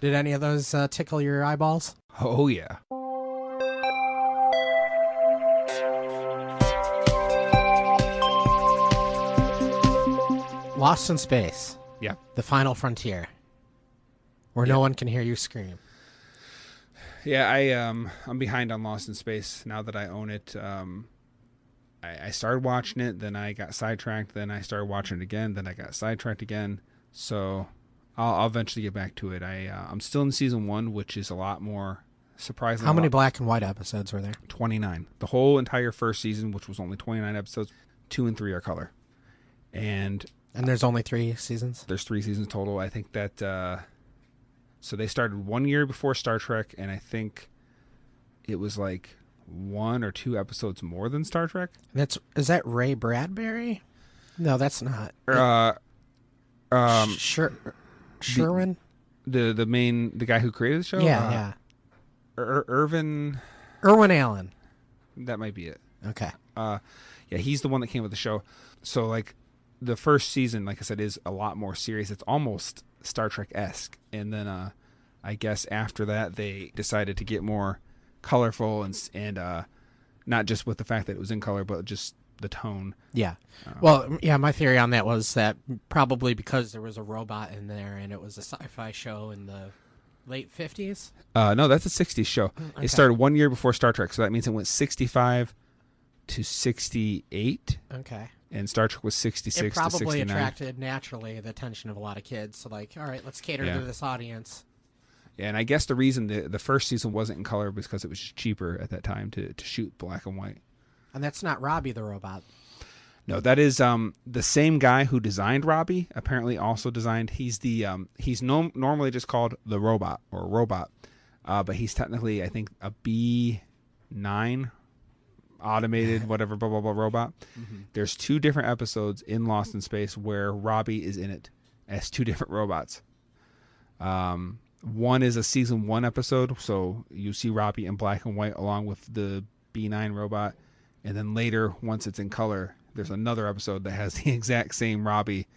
Did any of those tickle your eyeballs? Oh, yeah. Lost in Space. Yeah. The Final Frontier. Where no one can hear you scream. Yeah, I'm behind on Lost in Space now that I own it. I started watching it, then I got sidetracked, then I started watching it again, then I got sidetracked again. So I'll eventually get back to it. I'm still in season 1, which is a lot more surprising. How many black and white episodes were there? 29. The whole entire first season, which was only 29 episodes, 2 and 3 are color. And there's only 3 seasons? There's 3 seasons total. I think that so they started 1 year before Star Trek, and I think it was like 1 or 2 episodes more than Star Trek. Is that Ray Bradbury? No, that's not. Sherwin? The guy who created the show? Yeah. Irwin Allen. That might be it. Okay. Yeah, he's the one that came with the show. So like the first season, like I said, is a lot more serious. It's almost Star Trek-esque. And then I guess after that they decided to get more colorful and not just with the fact that it was in color, but just the tone. Yeah. Well, yeah, my theory on that was that probably because there was a robot in there and it was a sci-fi show in the late 50s? No, that's a 60s show. Okay. It started 1 year before Star Trek, so that means it went 65 to 68. Okay. And Star Trek was 66 to 69. It probably attracted naturally the attention of a lot of kids. So like, all right, let's cater to this audience. Yeah, and I guess the reason the first season wasn't in color was because it was just cheaper at that time to shoot black and white. And that's not Robbie the robot. No, that is the same guy who designed Robbie. Apparently, also designed. He's normally just called the Robot or Robot, but he's technically, I think, a B9 automated whatever blah blah blah robot. Mm-hmm. There's 2 different episodes in Lost in Space where Robbie is in it as 2 different robots. One is a season 1 episode, so you see Robbie in black and white along with the B9 robot. And then later, once it's in color, there's another episode that has the exact same Robbie,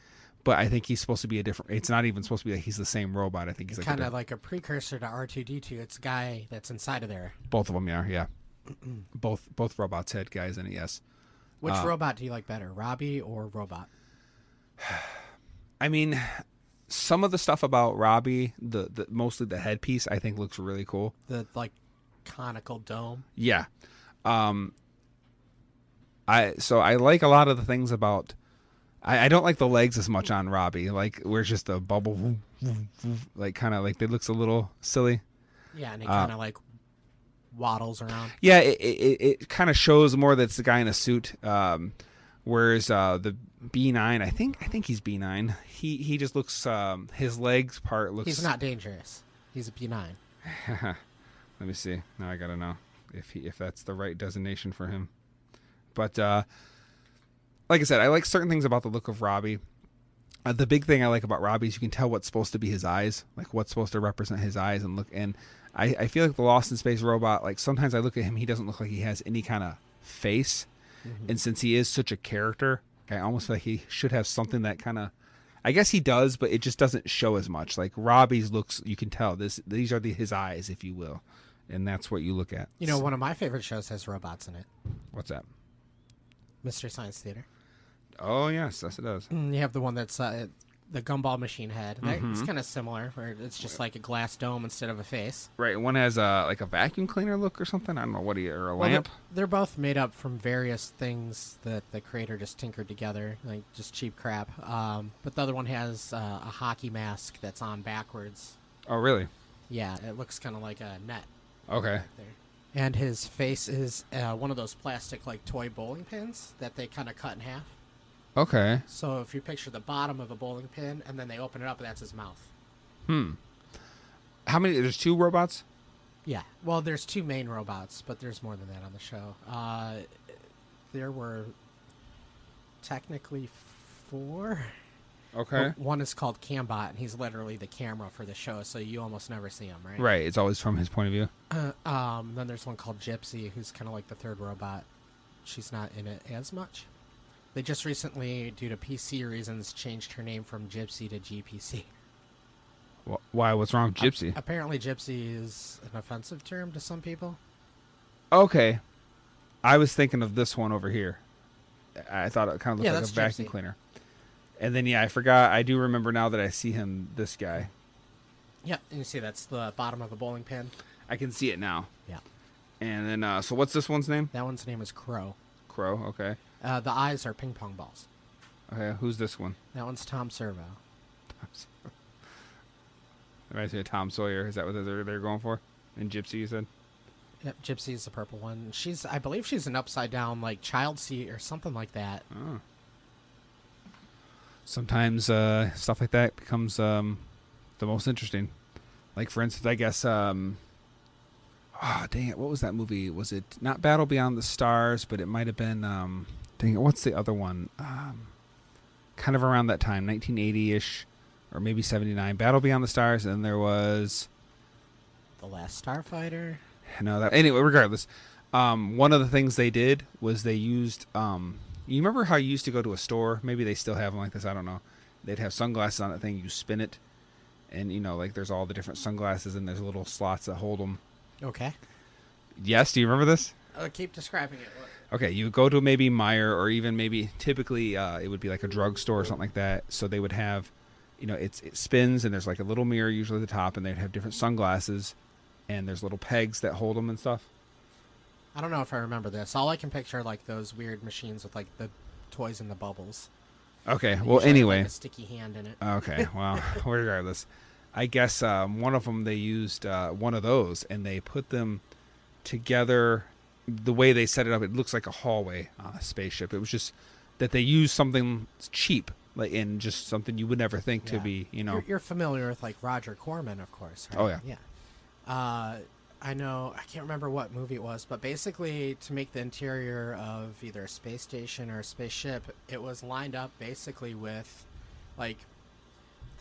but I think he's supposed to be a different. It's not even supposed to be that he's the same robot. I think he's kind of like a precursor to R2D2. It's a guy that's inside of there. Both of them are, yeah. both robots had guys in it, yes. Which robot do you like better, Robbie or Robot? I mean, some of the stuff about Robbie, the mostly the headpiece, I think looks really cool. The like conical dome. Yeah. I like a lot of the things about. I don't like the legs as much on Robbie. Like where's just the bubble, like kind of like it looks a little silly. Yeah, and it kind of like waddles around. Yeah, it kind of shows more that it's the guy in a suit. Whereas the B9, I think he's B9. He just looks his legs part looks. He's not dangerous. He's a B9. Let me see. Now I gotta know if that's the right designation for him. But like I said, I like certain things about the look of Robbie. The big thing I like about Robbie is you can tell what's supposed to be his eyes, like what's supposed to represent his eyes and look. And I feel like the Lost in Space robot, like sometimes I look at him, he doesn't look like he has any kind of face. Mm-hmm. And since he is such a character, I almost feel like he should have something that kind of, I guess he does, but it just doesn't show as much. Like Robbie's looks, you can tell these are his eyes, if you will. And that's what you look at. You know, one of my favorite shows has robots in it. What's that? Mystery Science Theater. Oh, yes, it does. You have the one that's the gumball machine head. Mm-hmm. It's kind of similar, where it's just like a glass dome instead of a face. Right, one has like a vacuum cleaner look or something. I don't know, or a lamp. They're both made up from various things that the creator just tinkered together, like just cheap crap. But the other one has a hockey mask that's on backwards. Oh, really? Yeah, it looks kind of like a net. Okay. And his face is one of those plastic like toy bowling pins that they kind of cut in half. Okay. So if you picture the bottom of a bowling pin and then they open it up, that's his mouth. How many? There's 2 robots? Yeah. Well, there's 2 main robots, but there's more than that on the show. There were technically 4. Okay. One is called Cambot, and he's literally the camera for the show, so you almost never see him, right? Right. It's always from his point of view. Then there's one called Gypsy, who's kind of like the 3rd robot. She's not in it as much. They just recently, due to PC reasons, changed her name from Gypsy to GPC. Why? What's wrong with gypsy? Apparently, gypsy is an offensive term to some people. Okay. I was thinking of this one over here. I thought it kind of looked like a vacuum cleaner. And then, I forgot. I do remember now that I see him, this guy. Yep, and you see that's the bottom of a bowling pin. I can see it now. Yeah. And then, so what's this one's name? That one's name is Crow. Crow, okay. The eyes are ping pong balls. Okay, who's this one? That one's Tom Servo. Reminds me of Tom Sawyer. Is that what they're going for? And Gypsy, you said? Yep, Gypsy is the purple one. I believe she's an upside down, like, child seat or something like that. Oh. Sometimes stuff like that becomes the most interesting. Like, for instance, I guess, dang it, what was that movie? Was it not Battle Beyond the Stars, but it might have been, dang it, what's the other one? Kind of around that time, 1980-ish, or maybe 79. Battle Beyond the Stars, and then there was... The Last Starfighter? No, anyway, regardless, one of the things they did was they used... you remember how you used to go to a store? Maybe they still have them like this. I don't know. They'd have sunglasses on that thing. You spin it, and like there's all the different sunglasses, and there's little slots that hold them. Okay. Yes. Do you remember this? Keep describing it. Okay. You go to maybe Meijer, or even maybe typically it would be like a drugstore or something like that. So they would have, it spins, and there's like a little mirror usually at the top, and they'd have different sunglasses, and there's little pegs that hold them and stuff. I don't know if I remember this. All I can picture are like those weird machines with like the toys in the bubbles. Okay, well, anyway. Like a sticky hand in it. Okay, well, regardless. I guess one of them, they used one of those, and they put them together. The way they set it up, it looks like a hallway on a spaceship. It was just that they used something cheap, like in just something you would never think to be, You're familiar with like Roger Corman, of course, right? Oh, yeah. Yeah. I know, I can't remember what movie it was, but basically to make the interior of either a space station or a spaceship, it was lined up basically with like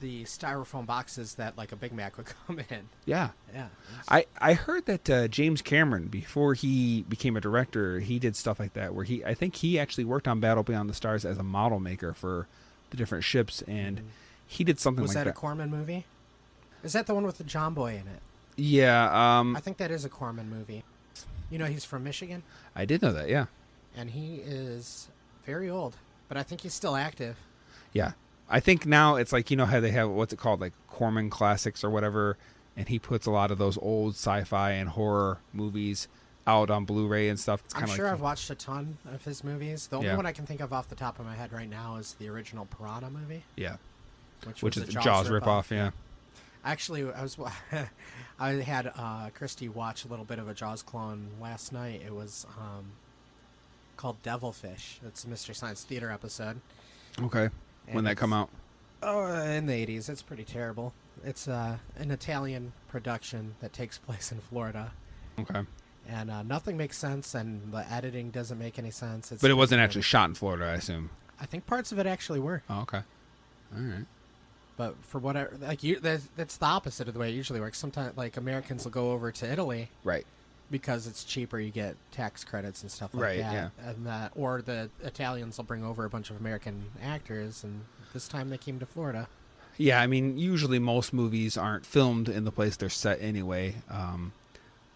the styrofoam boxes that like a Big Mac would come in. Yeah. Yeah. I heard that James Cameron, before he became a director, he did stuff like that where I think he actually worked on Battle Beyond the Stars as a model maker for the different ships, and he did something like that. Was that a Corman movie? Is that the one with the John Boy in it? Yeah. I think that is a Corman movie. He's from Michigan. I did know that, yeah. And he is very old, but I think he's still active. Yeah. I think now it's like, how they have, what's it called, like Corman Classics or whatever, and he puts a lot of those old sci-fi and horror movies out on Blu-ray and stuff. It's I'm sure I've watched a ton of his movies. The only one I can think of off the top of my head right now is the original Piranha movie. Yeah. Which is the Jaws ripoff, yeah. Actually, I had Christy watch a little bit of a Jaws clone last night. It was called Devilfish. It's a Mystery Science Theater episode. Okay. When that come out? Oh, in the 80s. It's pretty terrible. It's an Italian production that takes place in Florida. Okay. And nothing makes sense, and the editing doesn't make any sense. But it wasn't actually shot in Florida, I assume. I think parts of it actually were. Oh, okay. All right. But for whatever, that's the opposite of the way it usually works. Sometimes, like, Americans will go over to Italy, right, because it's cheaper. You get tax credits and stuff like that. Yeah. And or the Italians will bring over a bunch of American actors, and this time they came to Florida. Yeah, I mean, usually most movies aren't filmed in the place they're set anyway.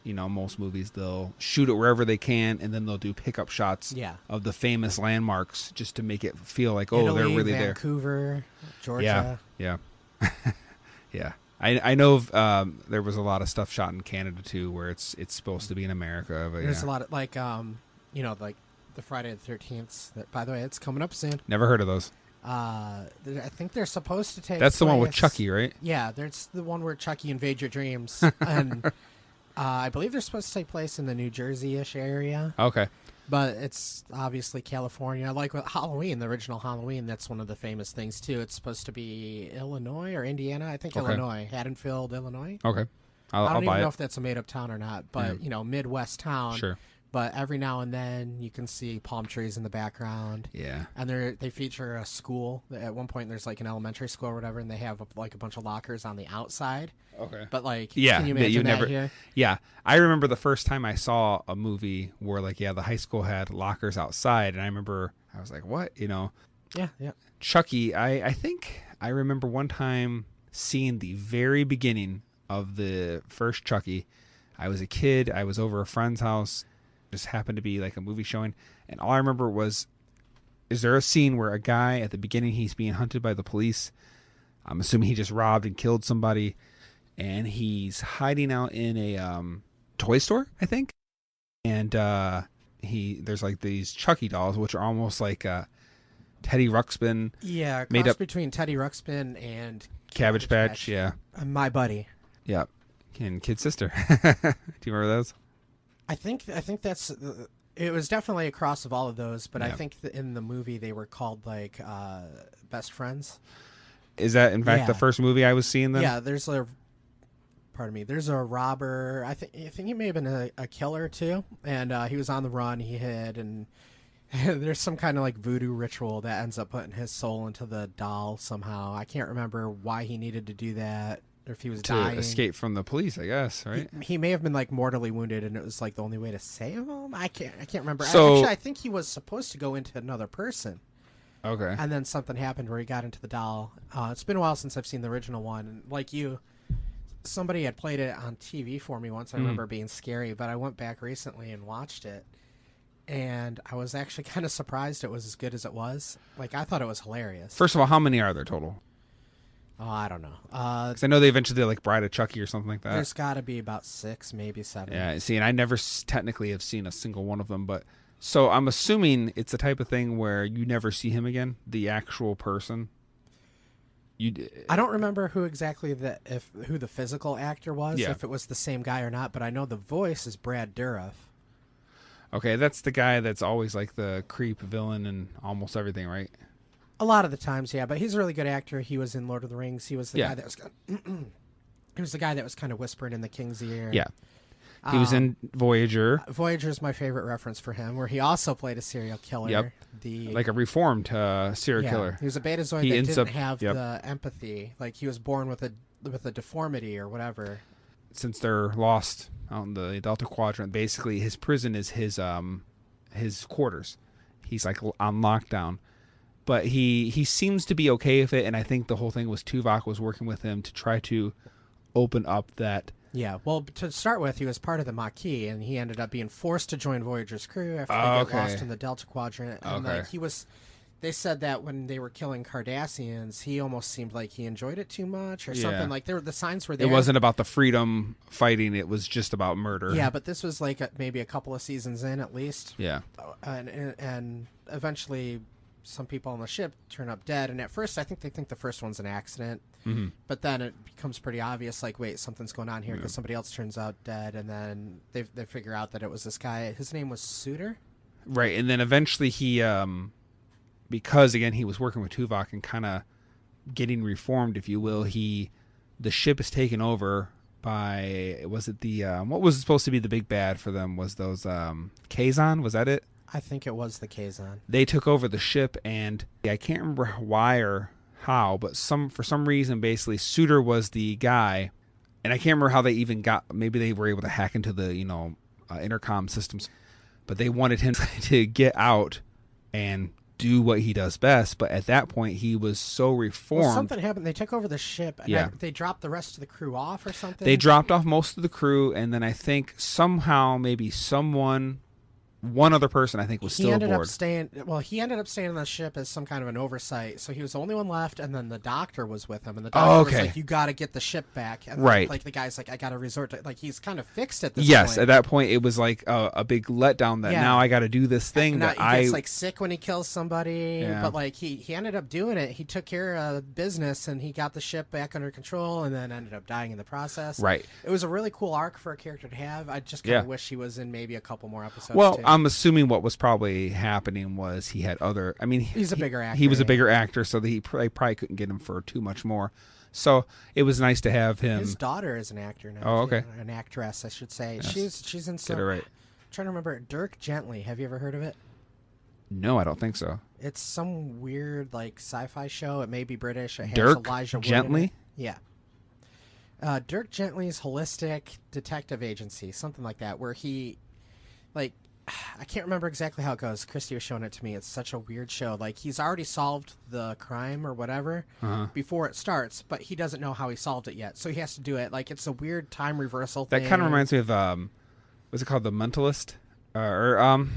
Most movies, they'll shoot it wherever they can, and then they'll do pickup shots of the famous landmarks just to make it feel like, Italy, they're really Vancouver, Georgia. Yeah. Yeah. I know there was a lot of stuff shot in Canada, too, where it's supposed to be in America. But there's a lot of, like the Friday the 13th. That, by the way, it's coming up soon. Never heard of those. I think they're supposed to take That's the one with Chucky, right? Yeah, there's the one where Chucky invades your dreams. And I believe they're supposed to take place in the New Jersey-ish area. Okay. But it's obviously California. Like with Halloween, the original Halloween, that's one of the famous things, too. It's supposed to be Illinois or Indiana. I think Illinois. Haddonfield, Illinois. Okay. I don't even know it. if that's a made-up town or not, but, Midwest town. Sure. But every now and then you can see palm trees in the background. Yeah. And they feature a school. At one point there's like an elementary school or whatever, and they have like a bunch of lockers on the outside. Okay. But like, yeah, can you imagine that here? Yeah. I remember the first time I saw a movie where the high school had lockers outside, and I remember I was like, what? Yeah, yeah. Chucky, I think I remember one time seeing the very beginning of the first Chucky. I was a kid. I was over a friend's house. Just happened to be like a movie showing. And all I remember was, is there a scene where a guy at the beginning, he's being hunted by the police. I'm assuming he just robbed and killed somebody. And he's hiding out in a toy store, I think. And there's like these Chucky dolls, which are almost like Teddy Ruxpin. Yeah, made cross up between Teddy Ruxpin and Cabbage Patch. Yeah. My buddy. Yeah. And Kid Sister. Do you remember those? I think that's it was definitely a cross of all of those, but Yeah. I think that in the movie they were called like best friends. Is that in fact Yeah. the first movie I was seeing then? Yeah, there's a robber. I think he may have been a killer too, and he was on the run. He hid, and there's some kind of like voodoo ritual that ends up putting his soul into the doll somehow. I can't remember why he needed to do that, or if he was To dying. escape from the police, I guess, right? He may have been like mortally wounded, and it was like the only way to save him. I can't remember. So- Actually, I think he was supposed to go into another person, Okay. and then something happened where he got into the doll. It's been a while since I've seen the original one, and like you, somebody had played it on TV for me once. I remember it being scary, but I went back recently and watched it, and I was actually kind of surprised it was as good as it was. Like, I thought it was hilarious. First of all, how many are there total? Oh, I don't know. Because I know they eventually did like Bride of Chucky or something like that. There's got to be about 6, maybe 7. Yeah, see, and I never technically have seen a single one of them, but so I'm assuming it's the type of thing where you never see him again, the actual person. I don't remember who exactly who the physical actor was, Yeah. if it was the same guy or not, but I know the voice is Brad Durov. Okay, that's the guy that's always like the creep villain and almost everything, right? A lot of the times, yeah, but he's a really good actor. He was in Lord of the Rings. He was the Yeah. guy that was he was the guy that was kind of whispering in the king's ear. Yeah. He was in Voyager, Voyager's my favorite reference for him, where he also played a serial killer. Yep. The like a reformed serial yeah, killer. He was a betazoid He that ends didn't up- have yep. the empathy. Like, he was born with a deformity or whatever. Since they're lost out in the Delta Quadrant, basically his prison is his quarters. He's like on lockdown. But he seems to be okay with it, and I think the whole thing was Tuvok was working with him to try to open up that. Yeah, well, to start with, he was part of the Maquis, and he ended up being forced to join Voyager's crew after they got lost in the Delta Quadrant. And Okay. like, they said that when they were killing Cardassians, he almost seemed like he enjoyed it too much or Yeah. something. Like, the signs were there. It wasn't about the freedom fighting; it was just about murder. Yeah, but this was like maybe a couple of seasons in at least. Yeah. And eventually some people on the ship turn up dead, and at first I think they think the first one's an accident, but then it becomes pretty obvious, like, wait, something's going on here, because somebody else turns out dead, and then they figure out that it was this guy. His name was Suitor. Right, and then eventually he, because again he was working with Tuvok and kind of getting reformed, if you will. The ship is taken over by, was it the what was supposed to be the big bad for them? Was those Kazon? Was that it? I think it was the Kazon. They took over the ship, and I can't remember why or how, but for some reason, basically, Suitor was the guy, and I can't remember how they even got. Maybe they were able to hack into the intercom systems, but they wanted him to get out and do what he does best. But at that point, he was so reformed. Well, something happened. They took over the ship, and Yeah. they dropped the rest of the crew off or something. They dropped off most of the crew, and then I think somehow maybe one other person I think was still aboard. He ended up staying on the ship as some kind of an oversight. So he was the only one left, and then the doctor was with him. And the doctor was like, "You got to get the ship back." And Right. Like the guy's like, "I got to resort to," like, he's kind of fixed at this Yes, point. at that point it was like a big letdown that Yeah. now I got to do this thing And that he gets like sick when he kills somebody, Yeah. but like he ended up doing it. He took care of business, and he got the ship back under control, and then ended up dying in the process. Right. It was a really cool arc for a character to have. I just kind of wish he was in maybe a couple more episodes. Well, too. I'm assuming what was probably happening was he had other. I mean, He's a bigger actor. He was a yeah. bigger actor, so that they probably couldn't get him for too much more. So it was nice to have him. His daughter is an actor now. Oh, okay. too. An actress, I should say. Yes. She's in some. Get it right. I'm trying to remember. Dirk Gently. Have you ever heard of it? No, I don't think so. It's some weird like sci-fi show. It may be British. It has Dirk Elijah Wood in Gently? it. Yeah. Dirk Gently's Holistic Detective Agency, something like that, where he, like, I can't remember exactly how it goes. Christy was showing it to me. It's such a weird show. Like, he's already solved the crime or whatever before it starts, but he doesn't know how he solved it yet. So he has to do it. Like, it's a weird time reversal thing. That kind of reminds me of, what's it called? The Mentalist? Dang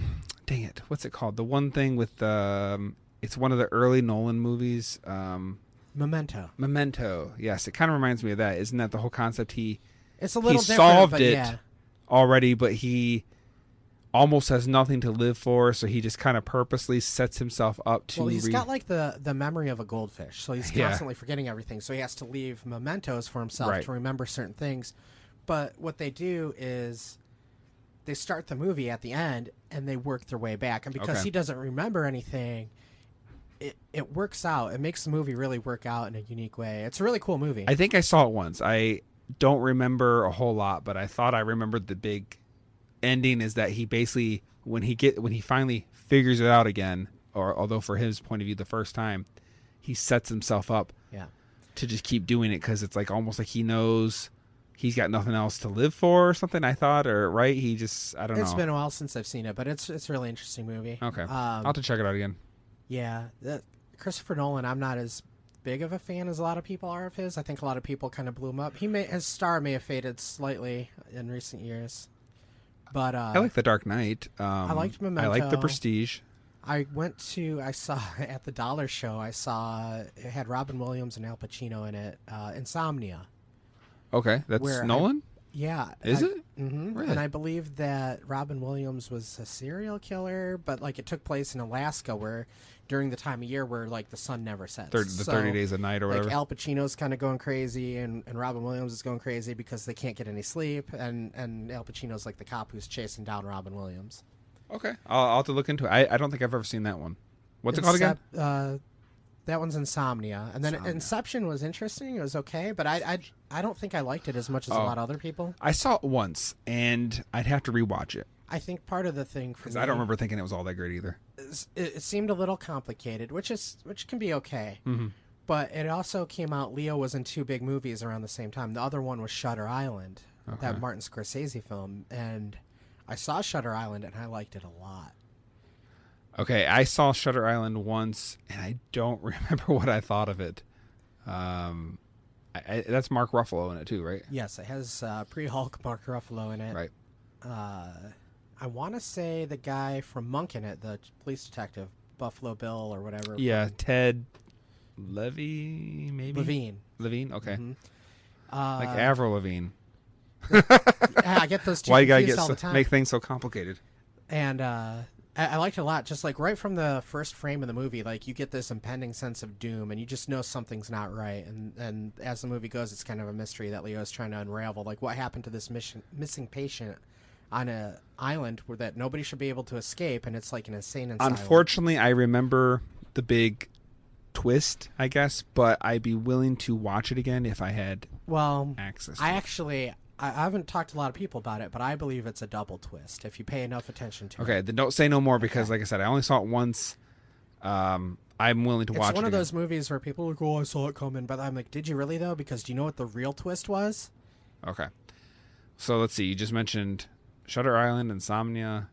it. What's it called? The one thing with, it's one of the early Nolan movies. Memento. Memento. Yes, it kind of reminds me of that. Isn't that the whole concept? It's a little different, solved but it yeah. already, but he almost has nothing to live for, so he just kind of purposely sets himself up to... Well, he's got like the memory of a goldfish, so he's constantly forgetting everything, so he has to leave mementos for himself to remember certain things. But what they do is they start the movie at the end, and they work their way back. And because he doesn't remember anything, it works out. It makes the movie really work out in a unique way. It's a really cool movie. I think I saw it once. I don't remember a whole lot, but I thought I remembered the big ending is that he basically when he finally figures it out again, or although for his point of view the first time, he sets himself up to just keep doing it because it's like almost like he knows he's got nothing else to live for or something. I thought, or right, he just I don't know. It's been a while since I've seen it, but it's a really interesting movie. Okay, I'll have to check it out again. Yeah, Christopher Nolan, I'm not as big of a fan as a lot of people are of his. I think a lot of people kind of blew him up. His star may have faded slightly in recent years. But I like The Dark Knight. I liked Memento. I like The Prestige. I saw at the Dollar Show, it had Robin Williams and Al Pacino in it, Insomnia. Okay, that's Nolan? Is it? Mm-hmm. Really? And I believe that Robin Williams was a serial killer, but like it took place in Alaska where during the time of year where like the sun never sets. 30 days a night or whatever. Like Al Pacino's kind of going crazy and Robin Williams is going crazy because they can't get any sleep and Al Pacino's like the cop who's chasing down Robin Williams. Okay. I'll have to look into it. I don't think I've ever seen that one. What's it called again? That one's Insomnia. And then Inception was interesting. It was okay, but I don't think I liked it as much as a lot of other people. I saw it once, and I'd have to rewatch it. I think part of the thing for me... Because I don't remember thinking it was all that great either. It seemed a little complicated, which can be okay. Mm-hmm. But it also came out... Leo was in two big movies around the same time. The other one was Shutter Island, that Martin Scorsese film. And I saw Shutter Island, and I liked it a lot. Okay, I saw Shutter Island once, and I don't remember what I thought of it. That's Mark Ruffalo in it too, right? Yes, it has pre-Hulk Mark Ruffalo in it. Right. I want to say the guy from Monk in it, the police detective, Buffalo Bill or whatever. Yeah, Ted Levy, maybe? Levine, okay. Mm-hmm. Like Avril Lavigne. I get those two Why you confused gotta all the time. make things so complicated? And I liked it a lot. Just like right from the first frame of the movie, like you get this impending sense of doom, and you just know something's not right. And as the movie goes, it's kind of a mystery that Leo's trying to unravel. Like what happened to this missing patient on an island where that nobody should be able to escape, and it's like an insane asylum. Unfortunately, I remember the big twist, I guess, but I'd be willing to watch it again if I had access to it. I haven't talked to a lot of people about it, but I believe it's a double twist if you pay enough attention to it. Okay, then don't say no more because, like I said, I only saw it once. I'm willing to watch it. It's one of those movies where people are like, oh, I saw it coming. But I'm like, did you really, though? Because do you know what the real twist was? Okay. So let's see. You just mentioned Shutter Island, Insomnia.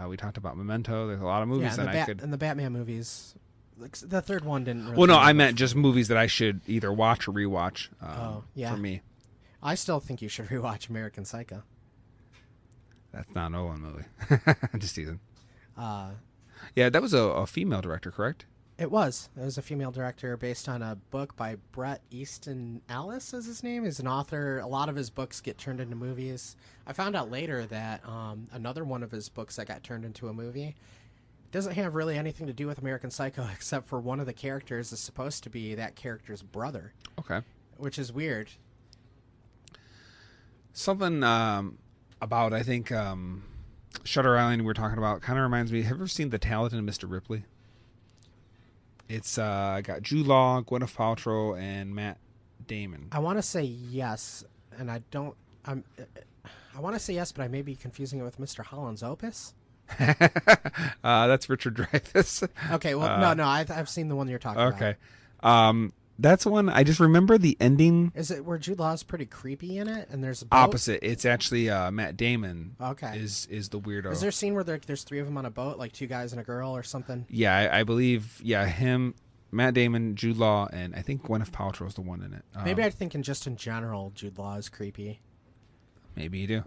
We talked about Memento. There's a lot of movies that I could... And the Batman movies. Like, the third one didn't really... Well, no, I meant just movies that I should either watch or rewatch for me. I still think you should rewatch American Psycho. That's not an Nolan movie. I'm just teasing. Yeah, that was a female director, correct? It was. It was a female director based on a book by Bret Easton Ellis is his name. He's an author. A lot of his books get turned into movies. I found out later that another one of his books that got turned into a movie doesn't have really anything to do with American Psycho except for one of the characters is supposed to be that character's brother. Okay. Which is weird. Something about, I think, Shutter Island we were talking about kind of reminds me. Have you ever seen The Talented Mr. Ripley? It's got Jude Law, Gwyneth Paltrow, and Matt Damon. I want to say yes, and I don't. I want to say yes, but I may be confusing it with Mr. Holland's Opus. That's Richard Dreyfuss. Okay, well, no, I've seen the one you're talking about. Okay. That's one I just remember the ending. Is it where Jude Law's pretty creepy in it, and there's a boat? Opposite. It's actually Matt Damon. Okay. Is the weirdo? Is there a scene where there's three of them on a boat, like two guys and a girl or something? Yeah, I believe. Yeah, him, Matt Damon, Jude Law, and I think Gwyneth Paltrow is the one in it. Maybe I'm thinking just in general, Jude Law is creepy. Maybe you do.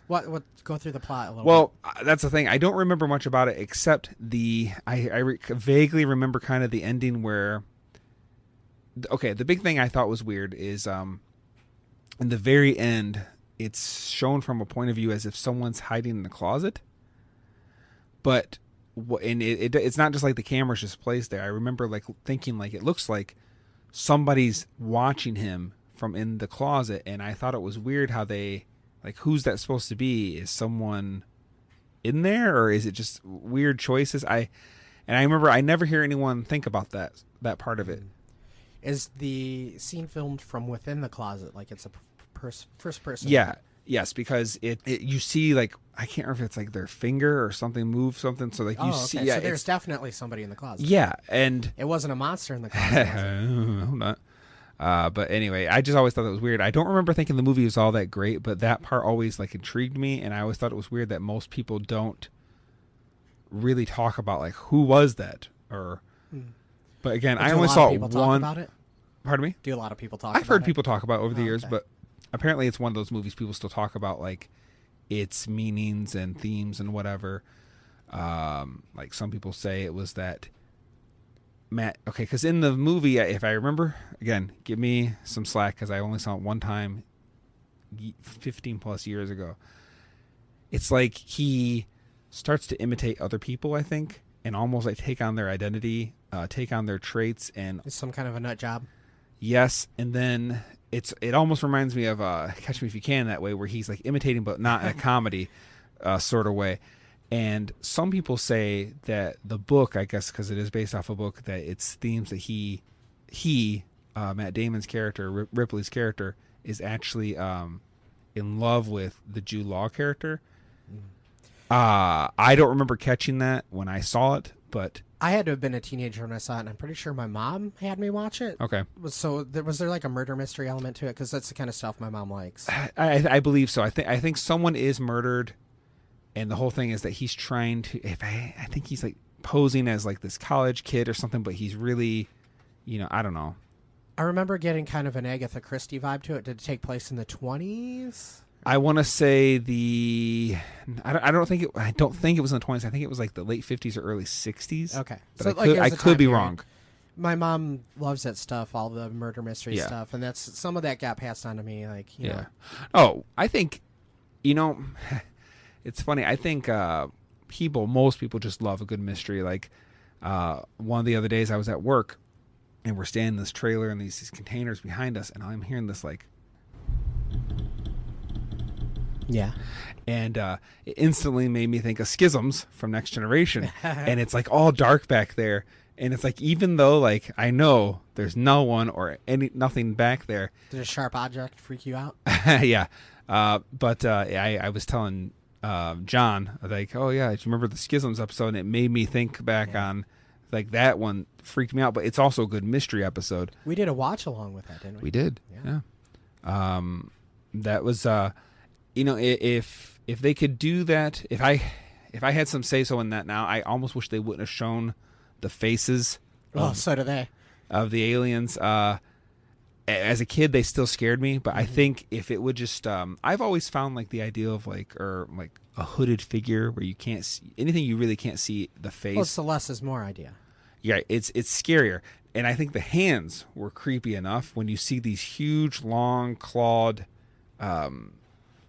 What? Go through the plot a little. Well, that's the thing. I don't remember much about it except vaguely remember kind of the ending where. Okay, the big thing I thought was weird is in the very end, it's shown from a point of view as if someone's hiding in the closet. But and it's not just like the camera's just placed there. I remember like thinking like it looks like somebody's watching him from in the closet, and I thought it was weird how they like who's that supposed to be? Is someone in there, or is it just weird choices? I remember I never hear anyone think about that part of it. Is the scene filmed from within the closet, like it's a first person? Yeah. Yes, because it you see like I can't remember if it's like their finger or something move something. So like you see, yeah, so there's definitely somebody in the closet. Yeah, and it wasn't a monster in the closet. Not. But anyway, I just always thought that was weird. I don't remember thinking the movie was all that great, but that part always like intrigued me, and I always thought it was weird that most people don't really talk about like who was that or. But again, I only saw one. Talk about it? Pardon me? Do a lot of people talk? I've heard people talk about it over the years, but apparently it's one of those movies people still talk about like its meanings and themes and whatever. Like some people say it was that Matt. Okay, because in the movie, if I remember, again, give me some slack because I only saw it one time, 15 plus years ago. It's like he starts to imitate other people, I think, and almost like take on their identity, take on their traits, and it's some kind of a nut job. Yes, and then it almost reminds me of Catch Me If You Can that way, where he's like imitating, but not in a comedy sort of way. And some people say that the book, I guess, because it is based off a book, that it's themes that he Matt Damon's character, Ripley's character, is actually in love with the Jude Law character. I don't remember catching that when I saw it, but I had to have been a teenager when I saw it, and I'm pretty sure my mom had me watch it. Okay. So was there like a murder mystery element to it? Because that's the kind of stuff my mom likes. I believe so. I think someone is murdered, and the whole thing is that he's trying to. I think he's like posing as like this college kid or something, but he's really, I don't know. I remember getting kind of an Agatha Christie vibe to it. Did it take place in the 20s? I want to say I don't think it was in the 20s. I think it was like the late 50s or early 60s. Okay, but so I could be wrong. My mom loves that stuff, all the murder mystery stuff, and that's some of that got passed on to me. Like, you know. Oh, I think, it's funny. I think most people just love a good mystery. Like one of the other days, I was at work, and we're standing in this trailer and these containers behind us, and I'm hearing this like. Yeah. And it instantly made me think of Schisms from Next Generation. And it's like all dark back there. And it's like, even though like I know there's no one or nothing back there. Did a sharp object freak you out? Yeah. But I was telling John, like, oh yeah, do you remember the Schisms episode? And it made me think back on like that one freaked me out. But it's also a good mystery episode. We did a watch along with that, didn't we? We did. Yeah. That was if they could do that, if I had some say so in that now, I almost wish they wouldn't have shown the faces. So do they. Of the aliens. As a kid, they still scared me, but I think if it would just, I've always found like the idea of like a hooded figure where you can't see anything, you really can't see the face. Well, it's the less is more idea. Yeah, it's scarier. And I think the hands were creepy enough when you see these huge, long, clawed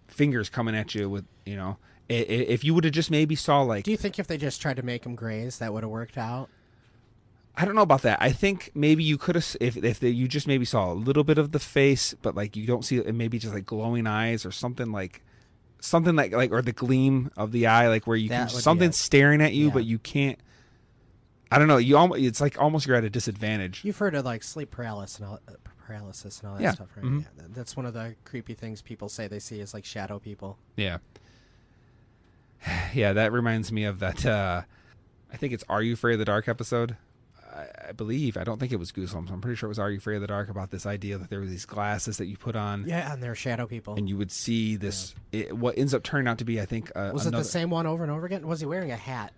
fingers coming at you with, if you would have just maybe saw like... Do you think if they just tried to make them grays, that would have worked out? I don't know about that. I think maybe you could have, if you just maybe saw a little bit of the face, but like you don't see it, maybe just like glowing eyes or something like, or the gleam of the eye, like where you can, something staring at you, but you can't. I don't know. It's like almost you're at a disadvantage. You've heard of like sleep paralysis and all that stuff, right? Mm-hmm. Yeah, that's one of the creepy things people say they see is like shadow people. Yeah. Yeah, that reminds me of that. I think it's "Are You Afraid of the Dark" episode. I believe, I don't think it was Goosebumps, I'm pretty sure it was Are You Afraid of the Dark, about this idea that there were these glasses that you put on. Yeah, and they're shadow people. And you would see this, what ends up turning out to be, I think, was it the same one over and over again? Was he wearing a hat?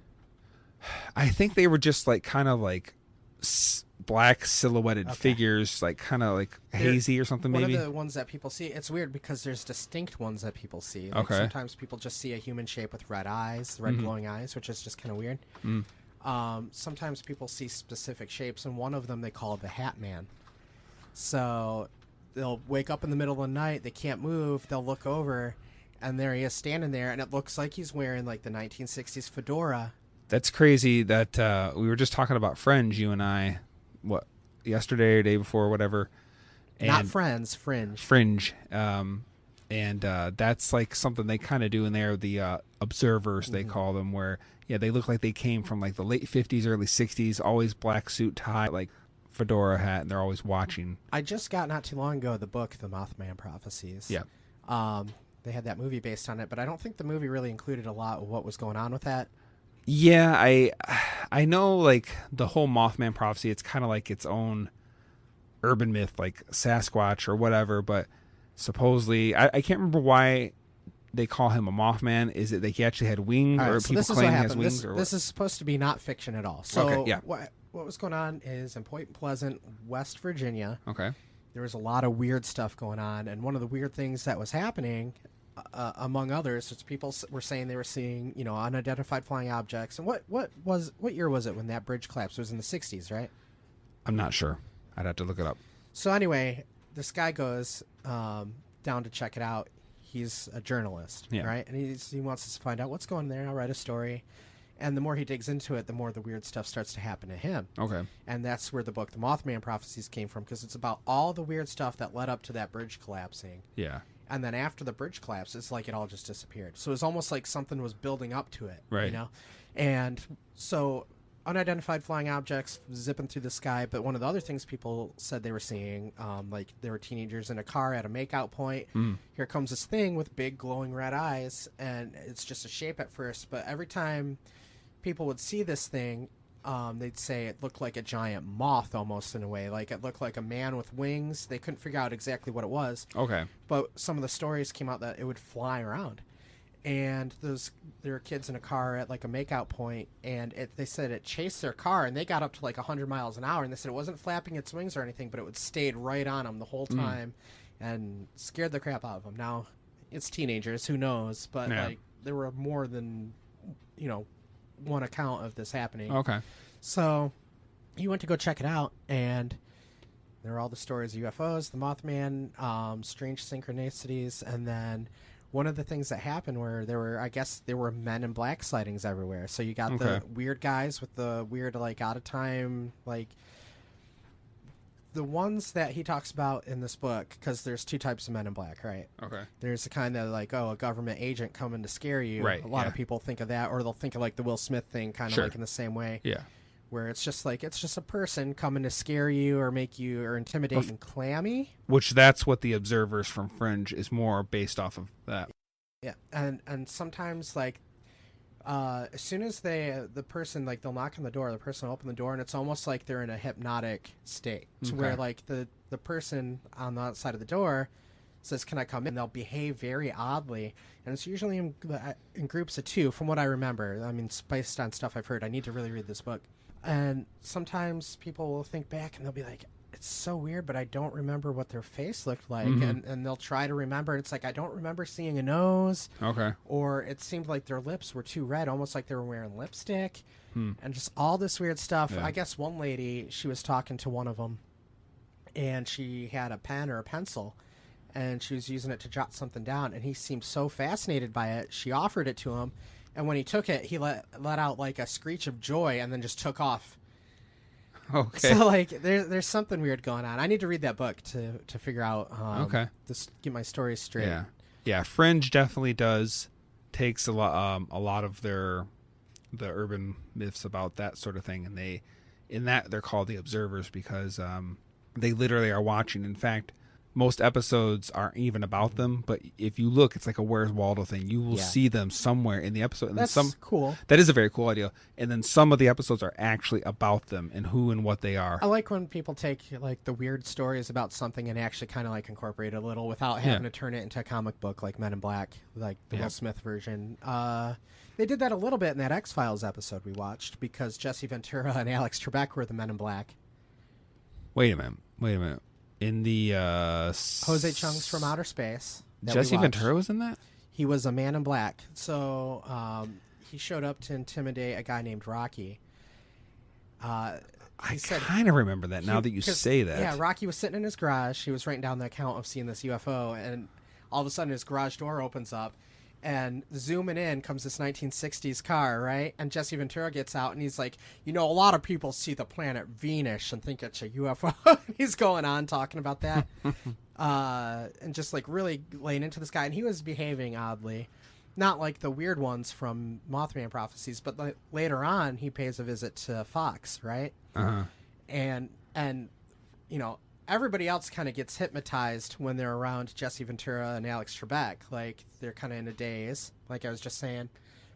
I think they were just like kind of like black silhouetted figures, like kind of like hazy or something. Maybe one of the ones that people see. It's weird because there's distinct ones that people see. Like sometimes people just see a human shape with red eyes, red glowing eyes, which is just kind of weird. Sometimes people see specific shapes, and one of them they call the Hat Man. So they'll wake up in the middle of the night, they can't move, they'll look over, and there he is standing there, and it looks like he's wearing like the 1960s fedora. That's crazy that we were just talking about Fringe, you and I, yesterday or day before, whatever. And not Friends, Fringe. Fringe. And that's like something they kind of do in there, the observers, they call them, where, they look like they came from like the late 50s, early 60s, always black suit, tie, like fedora hat, and they're always watching. I just got not too long ago the book, The Mothman Prophecies. Yeah. They had that movie based on it, but I don't think the movie really included a lot of what was going on with that. Yeah, I know, like, the whole Mothman prophecy, it's kind of like its own urban myth, like Sasquatch or whatever, but supposedly, I can't remember why they call him a Mothman. Is it that he actually had wings, or people claim he has wings? This is supposed to be not fiction at all. So what was going on is in Point Pleasant, West Virginia, there was a lot of weird stuff going on, and one of the weird things that was happening, among others, is people were saying they were seeing, unidentified flying objects. And what year was it when that bridge collapsed? It was in the 60s, right? I'm not sure. I'd have to look it up. So anyway, this guy goes down to check it out. He's a journalist, right? And he wants us to find out what's going on there. I'll write a story. And the more he digs into it, the more the weird stuff starts to happen to him. Okay. And that's where the book, The Mothman Prophecies, came from, because it's about all the weird stuff that led up to that bridge collapsing. Yeah. And then after the bridge collapsed, it's like it all just disappeared. So it was almost like something was building up to it, right? And so unidentified flying objects zipping through the sky. But one of the other things people said they were seeing, like there were teenagers in a car at a makeout point. Here comes this thing with big glowing red eyes, and it's just a shape at first. But every time people would see this thing, they'd say it looked like a giant moth, almost, in a way. Like it looked like a man with wings. They couldn't figure out exactly what it was. Okay. But some of the stories came out that it would fly around. And there were kids in a car at like a makeout point, and they said it chased their car, and they got up to like 100 miles an hour, and they said it wasn't flapping its wings or anything, but it would stayed right on them the whole time and scared the crap out of them. Now, it's teenagers, who knows? But like there were more than, one account of this happening. Okay. So he went to go check it out, and there were all the stories of UFOs, the Mothman, strange synchronicities, and then one of the things that happened where there were men in black sightings everywhere. So you got the weird guys with the weird, like, out of time, like, the ones that he talks about in this book, because there's two types of men in black, right? Okay. There's the kind that like, a government agent coming to scare you. Right. A lot of people think of that, or they'll think of like the Will Smith thing, kind of like in the same way. Yeah. Where it's just a person coming to scare you or make you or intimidate and clammy. Which that's what the observers from Fringe is more based off of that. Yeah, and sometimes like as soon as the person, like, they'll knock on the door, the person will open the door, and it's almost like they're in a hypnotic state, to where like the person on the outside of the door says, "Can I come in?" They'll behave very oddly, and it's usually in groups of two, from what I remember. I mean, it's based on stuff I've heard. I need to really read this book. And sometimes people will think back and they'll be like, it's so weird, but I don't remember what their face looked like. And they'll try to remember. And it's like, I don't remember seeing a nose. Okay. Or it seemed like their lips were too red, almost like they were wearing lipstick. And just all this weird stuff. Yeah. I guess one lady, she was talking to one of them, and she had a pen or a pencil, and she was using it to jot something down. And he seemed so fascinated by it. She offered it to him. And when he took it, he let out like a screech of joy and then just took off. Okay. So like there's something weird going on. I need to read that book to figure out get my story straight. Yeah. Yeah, Fringe definitely takes a lot of the urban myths about that sort of thing, and they're called the observers because they literally are watching. In fact, most episodes aren't even about them, but if you look, it's like a Where's Waldo thing. You will see them somewhere in the episode. And That's then cool. That is a very cool idea. And then some of the episodes are actually about them and who and what they are. I like when people take like the weird stories about something and actually kind of like incorporate it a little without having to turn it into a comic book like Men in Black, like the Will Smith version. They did that a little bit in that X-Files episode we watched because Jesse Ventura and Alex Trebek were the Men in Black. Wait a minute. In the Jose Chung's From Outer Space. Jesse Ventura was in that? He was a Man in Black. So he showed up to intimidate a guy named Rocky. I kind of remember that now that you say that. Yeah, Rocky was sitting in his garage. He was writing down the account of seeing this UFO, and all of a sudden his garage door opens up, and zooming in comes this 1960s car, right? And Jesse Ventura gets out, and he's like, a lot of people see the planet Venus and think it's a UFO. He's going on talking about that, and just like really laying into this guy. And he was behaving oddly, not like the weird ones from Mothman Prophecies, but later on he pays a visit to Fox, right? Uh-huh. And everybody else kind of gets hypnotized when they're around Jesse Ventura and Alex Trebek. Like, they're kind of in a daze, like I was just saying.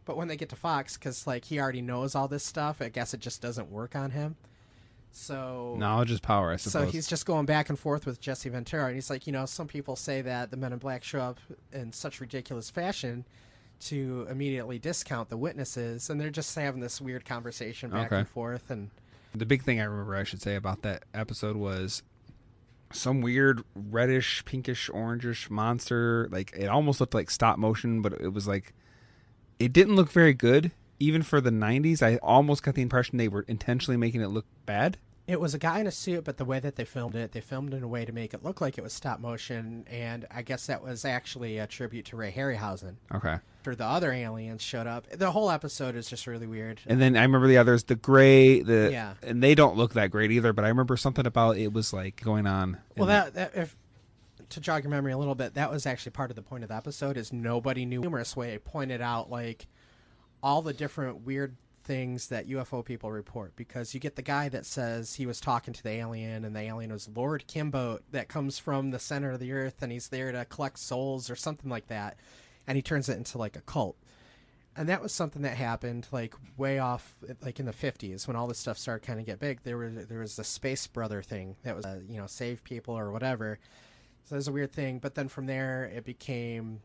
But when they get to Fox, because, like, he already knows all this stuff, I guess it just doesn't work on him. So knowledge is power, I suppose. So he's just going back and forth with Jesse Ventura. And he's like, some people say that the Men in Black show up in such ridiculous fashion to immediately discount the witnesses. And they're just having this weird conversation back and forth. And the big thing I remember I should say about that episode was some weird reddish, pinkish, orangish monster. Like, it almost looked like stop motion, but it was like, it didn't look very good. Even for the 90s, I almost got the impression they were intentionally making it look bad. It was a guy in a suit, but the way that they filmed it in a way to make it look like it was stop motion, and I guess that was actually a tribute to Ray Harryhausen. Okay. After the other aliens showed up. The whole episode is just really weird. And then I remember the others, the gray, and they don't look that great either, but I remember something about it was like going on. Well, if to jog your memory a little bit, that was actually part of the point of the episode, is nobody knew. Humorous way pointed out like all the different weird things that UFO people report, because you get the guy that says he was talking to the alien, and the alien was Lord Kimbo that comes from the center of the earth, and he's there to collect souls or something like that, and he turns it into like a cult. And that was something that happened like way off, like in the 50s when all this stuff started kind of get big. There was the Space Brother thing that was save people or whatever. So it was a weird thing, but then from there it became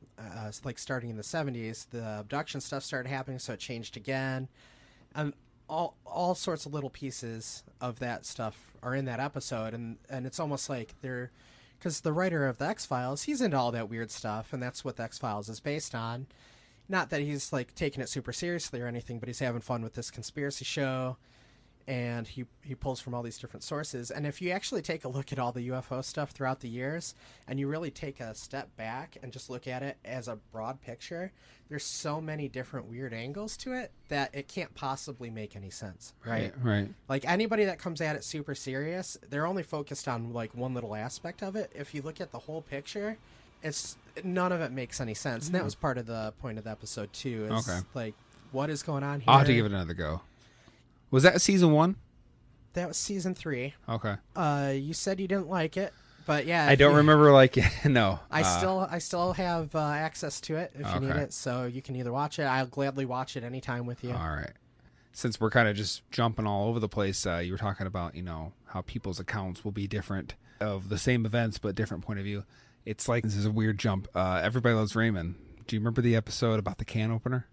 like starting in the 70s, the abduction stuff started happening, so it changed again. And all sorts of little pieces of that stuff are in that episode, and it's almost like they're, because the writer of the X-Files, he's into all that weird stuff, and that's what the X-Files is based on. Not that he's like taking it super seriously or anything, but he's having fun with this conspiracy show, and he pulls from all these different sources. And if you actually take a look at all the UFO stuff throughout the years, and you really take a step back and just look at it as a broad picture, there's so many different weird angles to it that it can't possibly make any sense, right? Right. Like, anybody that comes at it super serious, they're only focused on like one little aspect of it. If you look at the whole picture, none of it makes any sense. And that was part of the point of the episode too, is like, what is going on here? I'll have to give it another go. Was that season 1? That was season 3. Okay. You said you didn't like it, but yeah. I don't remember no. I still have access to it if you need it, so you can either watch it. I'll gladly watch it anytime with you. All right. Since we're kind of just jumping all over the place, you were talking about, how people's accounts will be different of the same events, but different point of view. It's like, this is a weird jump. Everybody Loves Raymond. Do you remember the episode about the can opener?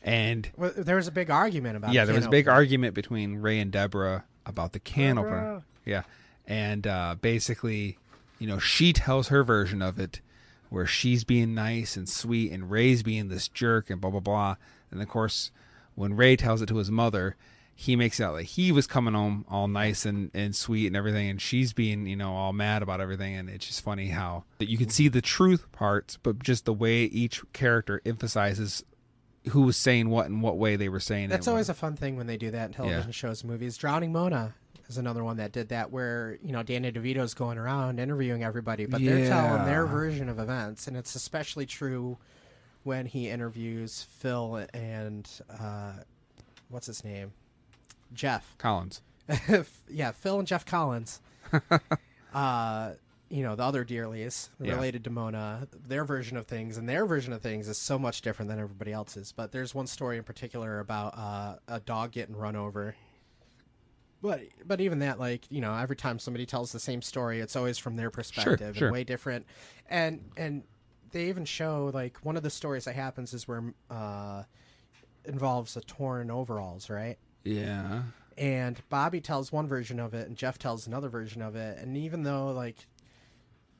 And there was a big argument about it. Yeah, there was a big argument between Ray and Deborah about the can opener. Yeah. And basically, she tells her version of it, where she's being nice and sweet and Ray's being this jerk and blah, blah, blah. And of course, when Ray tells it to his mother, he makes it out like he was coming home all nice and sweet and everything, and she's being, all mad about everything. And it's just funny how you can see the truth parts, but just the way each character emphasizes who was saying what and what way they were saying it. That's always a fun thing when they do that in television shows, movies. Drowning Mona is another one that did that, where Danny DeVito's going around interviewing everybody, but they're telling their version of events, and it's especially true when he interviews Phil and what's his name, Jeff Collins. Yeah, Phil and Jeff Collins. the other Dearlys related to Mona, their version of things, and their version of things is so much different than everybody else's. But there's one story in particular about a dog getting run over. But even that, like, every time somebody tells the same story, it's always from their perspective and way different. And they even show, like, one of the stories that happens is where involves a torn overalls, right? Yeah. And Bobby tells one version of it, and Jeff tells another version of it. And even though, like,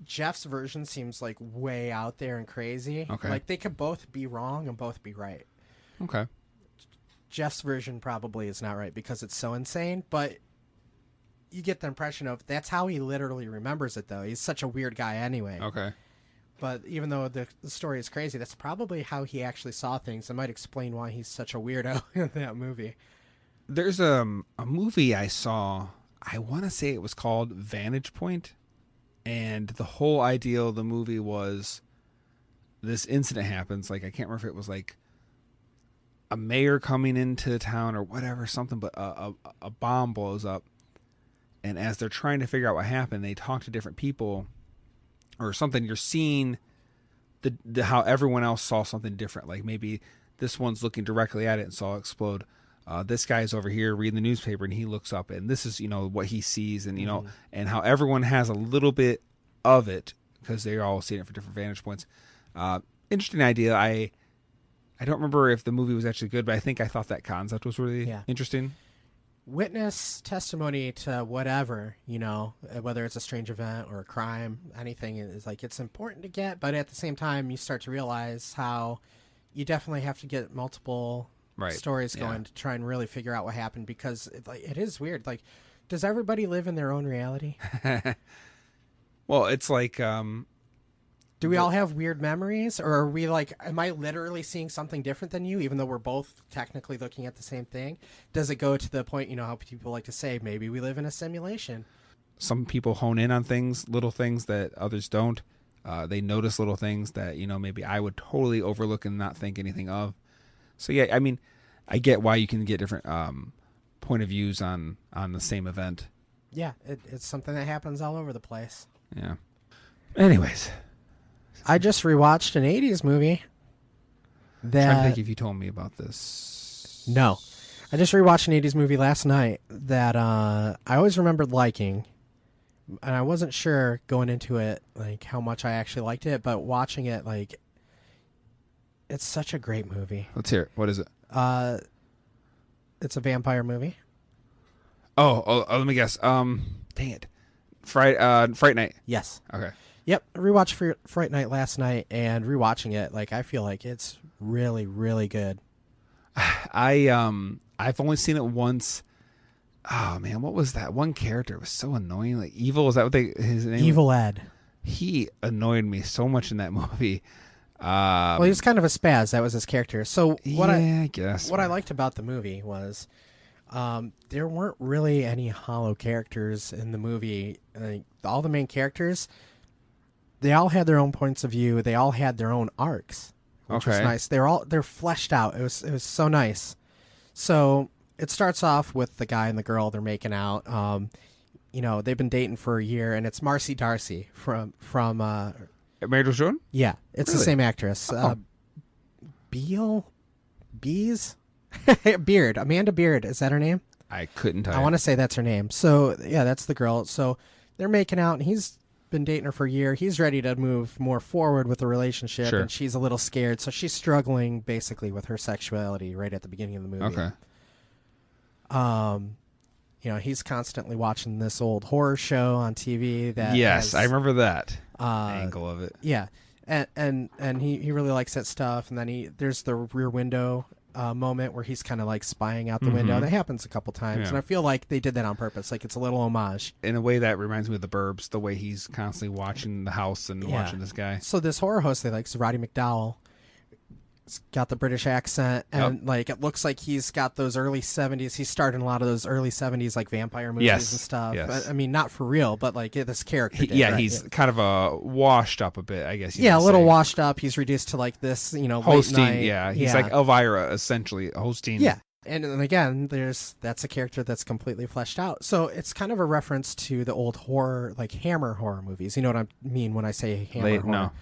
Jeff's version seems, like, way out there and crazy, like, they could both be wrong and both be right. Okay. Jeff's version probably is not right because it's so insane, but you get the impression of that's how he literally remembers it, though. He's such a weird guy anyway. Okay. But even though the story is crazy, that's probably how he actually saw things. It might explain why he's such a weirdo in that movie. There's a movie I saw, I want to say it was called Vantage Point, and the whole idea of the movie was this incident happens. Like, I can't remember if it was like a mayor coming into town or whatever, something, but a bomb blows up. And as they're trying to figure out what happened, they talk to different people or something. You're seeing the how everyone else saw something different. Like maybe this one's looking directly at it and saw it explode. This guy's over here reading the newspaper and he looks up and this is, what he sees and, and how everyone has a little bit of it because they're all seeing it from different vantage points. Interesting idea. I don't remember if the movie was actually good, but I think I thought that concept was really interesting. Witness testimony to whatever, whether it's a strange event or a crime, anything is like, it's important to get, but at the same time, you start to realize how you definitely have to get multiple stories going to try and really figure out what happened because it is weird. Like, does everybody live in their own reality? Well, it's like, do we all have weird memories, or are we like, am I literally seeing something different than you, even though we're both technically looking at the same thing? Does it go to the point, how people like to say, maybe we live in a simulation? Some people hone in on things, little things that others don't. They notice little things that, maybe I would totally overlook and not think anything of. So, yeah, I mean, I get why you can get different point of views on the same event. Yeah, it's something that happens all over the place. Yeah. Anyways. I just rewatched an 80s movie. I'm trying to think if you told me about this. No. I just rewatched an 80s movie last night that I always remembered liking. And I wasn't sure going into it, like, how much I actually liked it. But watching it, like, it's such a great movie. Let's hear it. What is it? It's a vampire movie. Oh, let me guess. Dang it. Fright Night. Yes. Okay. Yep, rewatched Fright Night last night, and rewatching it, like, I feel like it's really, really good. I've only seen it once. Oh man, what was that one character? It was so annoying. Like Evil, is that what his name? Evil Ed. He annoyed me so much in that movie. Well, he was kind of a spaz. That was his character. So I guess what I liked about the movie was there weren't really any hollow characters in the movie. All the main characters, they all had their own points of view. They all had their own arcs, which was nice. They're fleshed out. It was so nice. So it starts off with the guy and the girl. They're making out. They've been dating for a year, and it's Marcy Darcy from Married with Joan? Yeah, it's the same actress. Bees? Beard. Amanda Beard. Is that her name? I couldn't tell you. I want to say that's her name. So, yeah, that's the girl. So they're making out, and he's been dating her for a year. He's ready to move more forward with the relationship, and she's a little scared. So she's struggling, basically, with her sexuality right at the beginning of the movie. Okay. He's constantly watching this old horror show on TV. I remember that angle of it. Yeah, and he really likes that stuff. And then there's the Rear Window moment where he's kind of like spying out the window. That happens a couple times, and I feel like they did that on purpose. Like, it's a little homage. In a way, that reminds me of The Burbs. The way he's constantly watching the house and watching this guy. So this horror host they like is Roddy Mcdowell. He's got the British accent, and like it looks like he's got those early 70s. He starred in a lot of those early 70s like vampire movies and stuff. Yes. I mean, not for real, but like this character. He's kind of washed up a bit, I guess. A little washed up. He's reduced to like this, Holstein. late night. He's like Elvira, essentially. Holstein. Yeah, And then again, that's a character that's completely fleshed out. So it's kind of a reference to the old horror, like Hammer horror movies. You know what I mean when I say Hammer horror? No.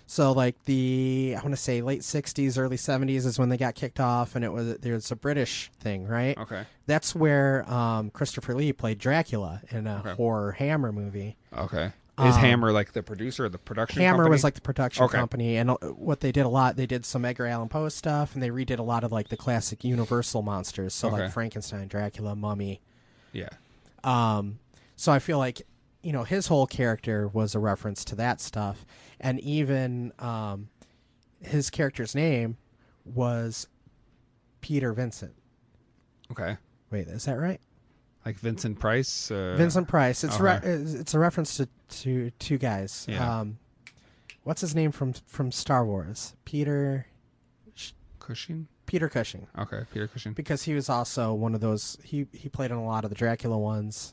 So like I want to say late 60s, early 70s is when they got kicked off, and there's a British thing, right? Okay. That's where Christopher Lee played Dracula in a horror Hammer movie. Okay. Is Hammer like the producer or the production Hammer company? was like the production company, and what they did a lot, they did some Edgar Allan Poe stuff, and they redid a lot of like the classic Universal monsters, so like Frankenstein, Dracula, Mummy. Yeah. So I feel like, you know, his whole character was a reference to that stuff, and even his character's name was Peter Vincent. Okay. Wait, is that right? Like Vincent Price? Vincent Price. It's it's a reference to two guys. Yeah. What's his name from Star Wars? Peter Cushing? Peter Cushing. Okay, Peter Cushing. Because he was also one of those, he played in a lot of the Dracula ones.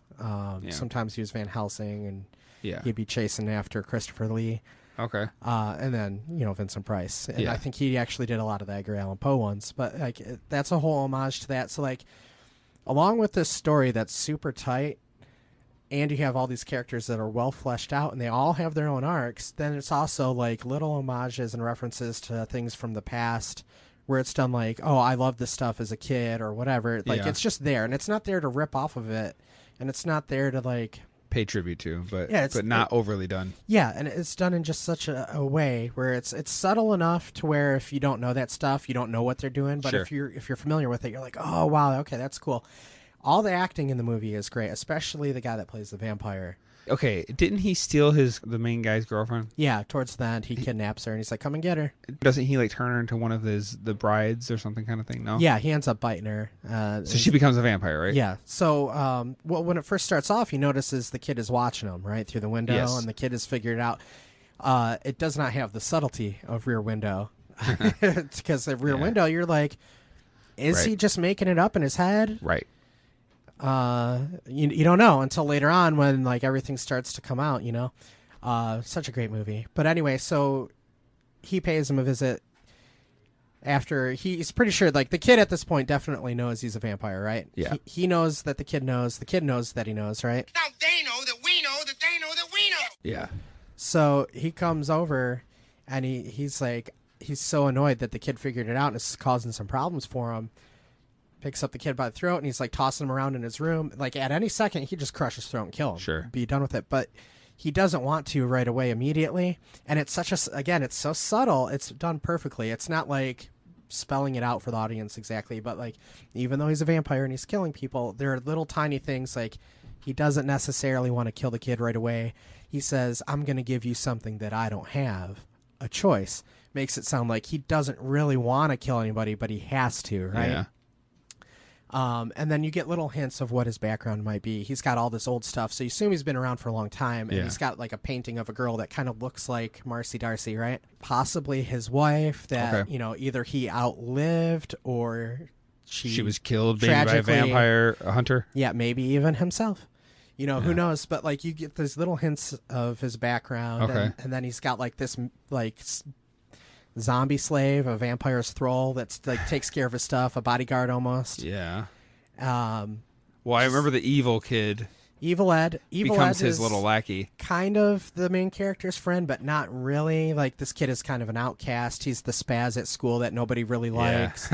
Sometimes he was Van Helsing, and he'd be chasing after Christopher Lee. Okay. And then, you know, Vincent Price. And Yeah. I think he actually did a lot of the Edgar Allan Poe ones. But like that's a whole homage to that. So like, along with this story that's super tight, and you have all these characters that are well fleshed out, and they all have their own arcs, then it's also like little homages and references to things from the past where it's done like, oh, I loved this stuff as a kid or whatever. Like, it's just there, and it's not there to rip off of it, and it's not there to like pay tribute to, but not overly done. Yeah, and it's done in just such a way where it's subtle enough to where if you don't know that stuff, you don't know what they're doing. But if you're familiar with it, you're like, oh wow, okay, that's cool. All the acting in the movie is great, especially the guy that plays the vampire. Okay, didn't he steal the main guy's girlfriend? Yeah, towards the end, he kidnaps her, and he's like, come and get her. Doesn't he like turn her into one of the brides or something kind of thing? No? Yeah, he ends up biting her. So she becomes a vampire, right? Yeah. So when it first starts off, he notices the kid is watching him, right, through the window, and the kid has figured it out. It does not have the subtlety of Rear Window. Because the Rear Window, you're like, is he just making it up in his head? Right. You don't know until later on when like everything starts to come out, you know. Such a great movie. But anyway, so he pays him a visit after he's pretty sure like the kid at this point definitely knows he's a vampire, right? Yeah. He knows that the kid knows that he knows, right? Now they know that we know that they know that we know. Yeah. So he comes over and he's like, he's so annoyed that the kid figured it out and it's causing some problems for him. Picks up the kid by the throat and he's like tossing him around in his room. Like at any second, he just crush his throat and kill him. Sure. Be done with it. But he doesn't want to right away immediately. And it's it's so subtle. It's done perfectly. It's not like spelling it out for the audience exactly. But like, even though he's a vampire and he's killing people, there are little tiny things like he doesn't necessarily want to kill the kid right away. He says, I'm going to give you something that I don't have. A choice. Makes it sound like he doesn't really want to kill anybody, but he has to, right? Yeah. And then you get little hints of what his background might be. He's got all this old stuff, so you assume he's been around for a long time, and he's got like a painting of a girl that kind of looks like Marcy Darcy, right? Possibly his wife that, you know, either he outlived or she was killed maybe by a vampire hunter. Yeah, maybe even himself. You know, who knows? But like you get these little hints of his background, and then he's got like this like zombie slave, a vampire's thrall that's like takes care of his stuff, a bodyguard almost. Yeah. Well, I remember the evil kid. Evil Ed becomes his little lackey. Kind of the main character's friend, but not really. Like this kid is kind of an outcast. He's the spaz at school that nobody really likes.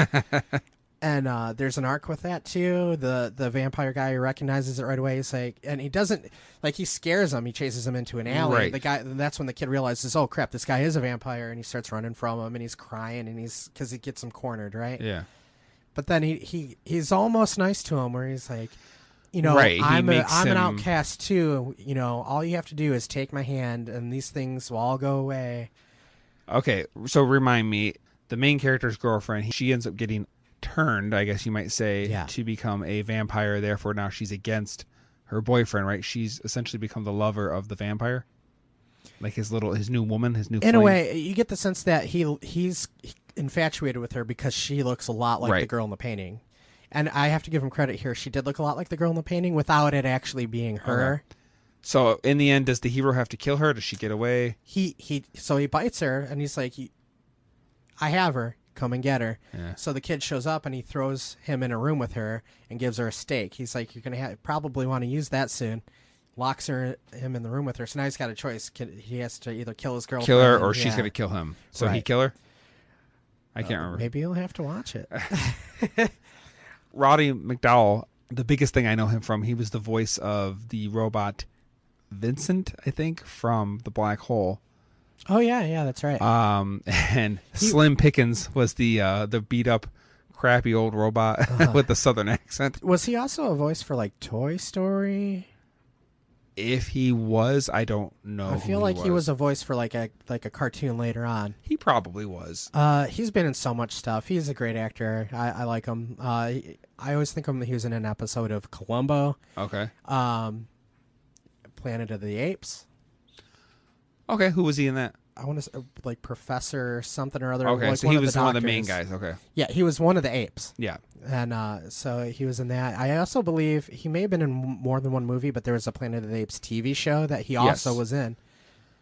And there's an arc with that too. The vampire guy recognizes it right away. He's like, and he doesn't like he scares him. He chases him into an alley. Right. The guy. That's when the kid realizes, oh crap, this guy is a vampire, and he starts running from him, and he's crying, and because he gets him cornered, right? Yeah. But then he's almost nice to him, where he's like, you know, I'm an outcast too. You know, all you have to do is take my hand, and these things will all go away. Okay, so remind me, the main character's girlfriend, she ends up getting turned, I guess you might say, to become a vampire. Therefore, now she's against her boyfriend, right? She's essentially become the lover of the vampire, like his new woman, his new. In a way, you get the sense that he's infatuated with her because she looks a lot like the girl in the painting, and I have to give him credit here. She did look a lot like the girl in the painting without it actually being her. Okay. So, in the end, does the hero have to kill her? Does she get away? So he bites her, and he's like, I have her. come and get her. Yeah. So the kid shows up and he throws him in a room with her and gives her a steak. He's like, you're going to probably want to use that soon. Locks him in the room with her. So now he's got a choice. He has to either kill his girlfriend. Kill her, or she's going to kill him. So he kill her? I can't remember. Maybe you'll have to watch it. Roddy Mcdowell, the biggest thing I know him from, he was the voice of the robot Vincent, I think, from The Black Hole. Oh, yeah, that's right. And Slim Pickens was the beat up, crappy old robot with the southern accent. Was he also a voice for like Toy Story? If he was, I don't know. I feel like he was a voice for like a cartoon later on. He probably was. He's been in so much stuff. He's a great actor. I like him. I always think he was in an episode of Columbo. Okay. Planet of the Apes. Okay, who was he in that? I want to say, like Professor something or other. Okay, like so he was one of the main guys. Okay. Yeah, he was one of the apes. Yeah. And so he was in that. I also believe he may have been in more than one movie, but there was a Planet of the Apes TV show that he also was in.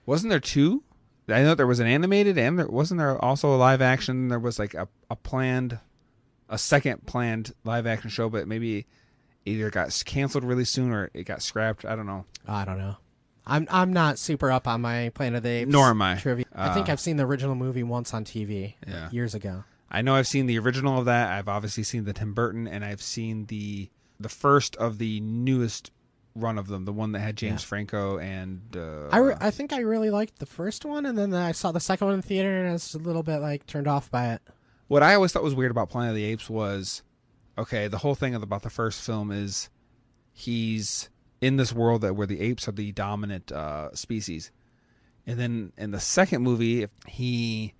Wasn't there two? I know there was an animated, and wasn't there also a live action? There was like a second planned live action show, but maybe either got canceled really soon or it got scrapped. I don't know. I don't know. I'm not super up on my Planet of the Apes. Nor am I. Trivia. I think I've seen the original movie once on TV years ago. I know I've seen the original of that. I've obviously seen the Tim Burton, and I've seen the first of the newest run of them, the one that had James Franco and... I think I really liked the first one, and then I saw the second one in the theater, and I was a little bit like turned off by it. What I always thought was weird about Planet of the Apes was, okay, the whole thing about the first film is he's in this world where the apes are the dominant species. And then in the second movie, he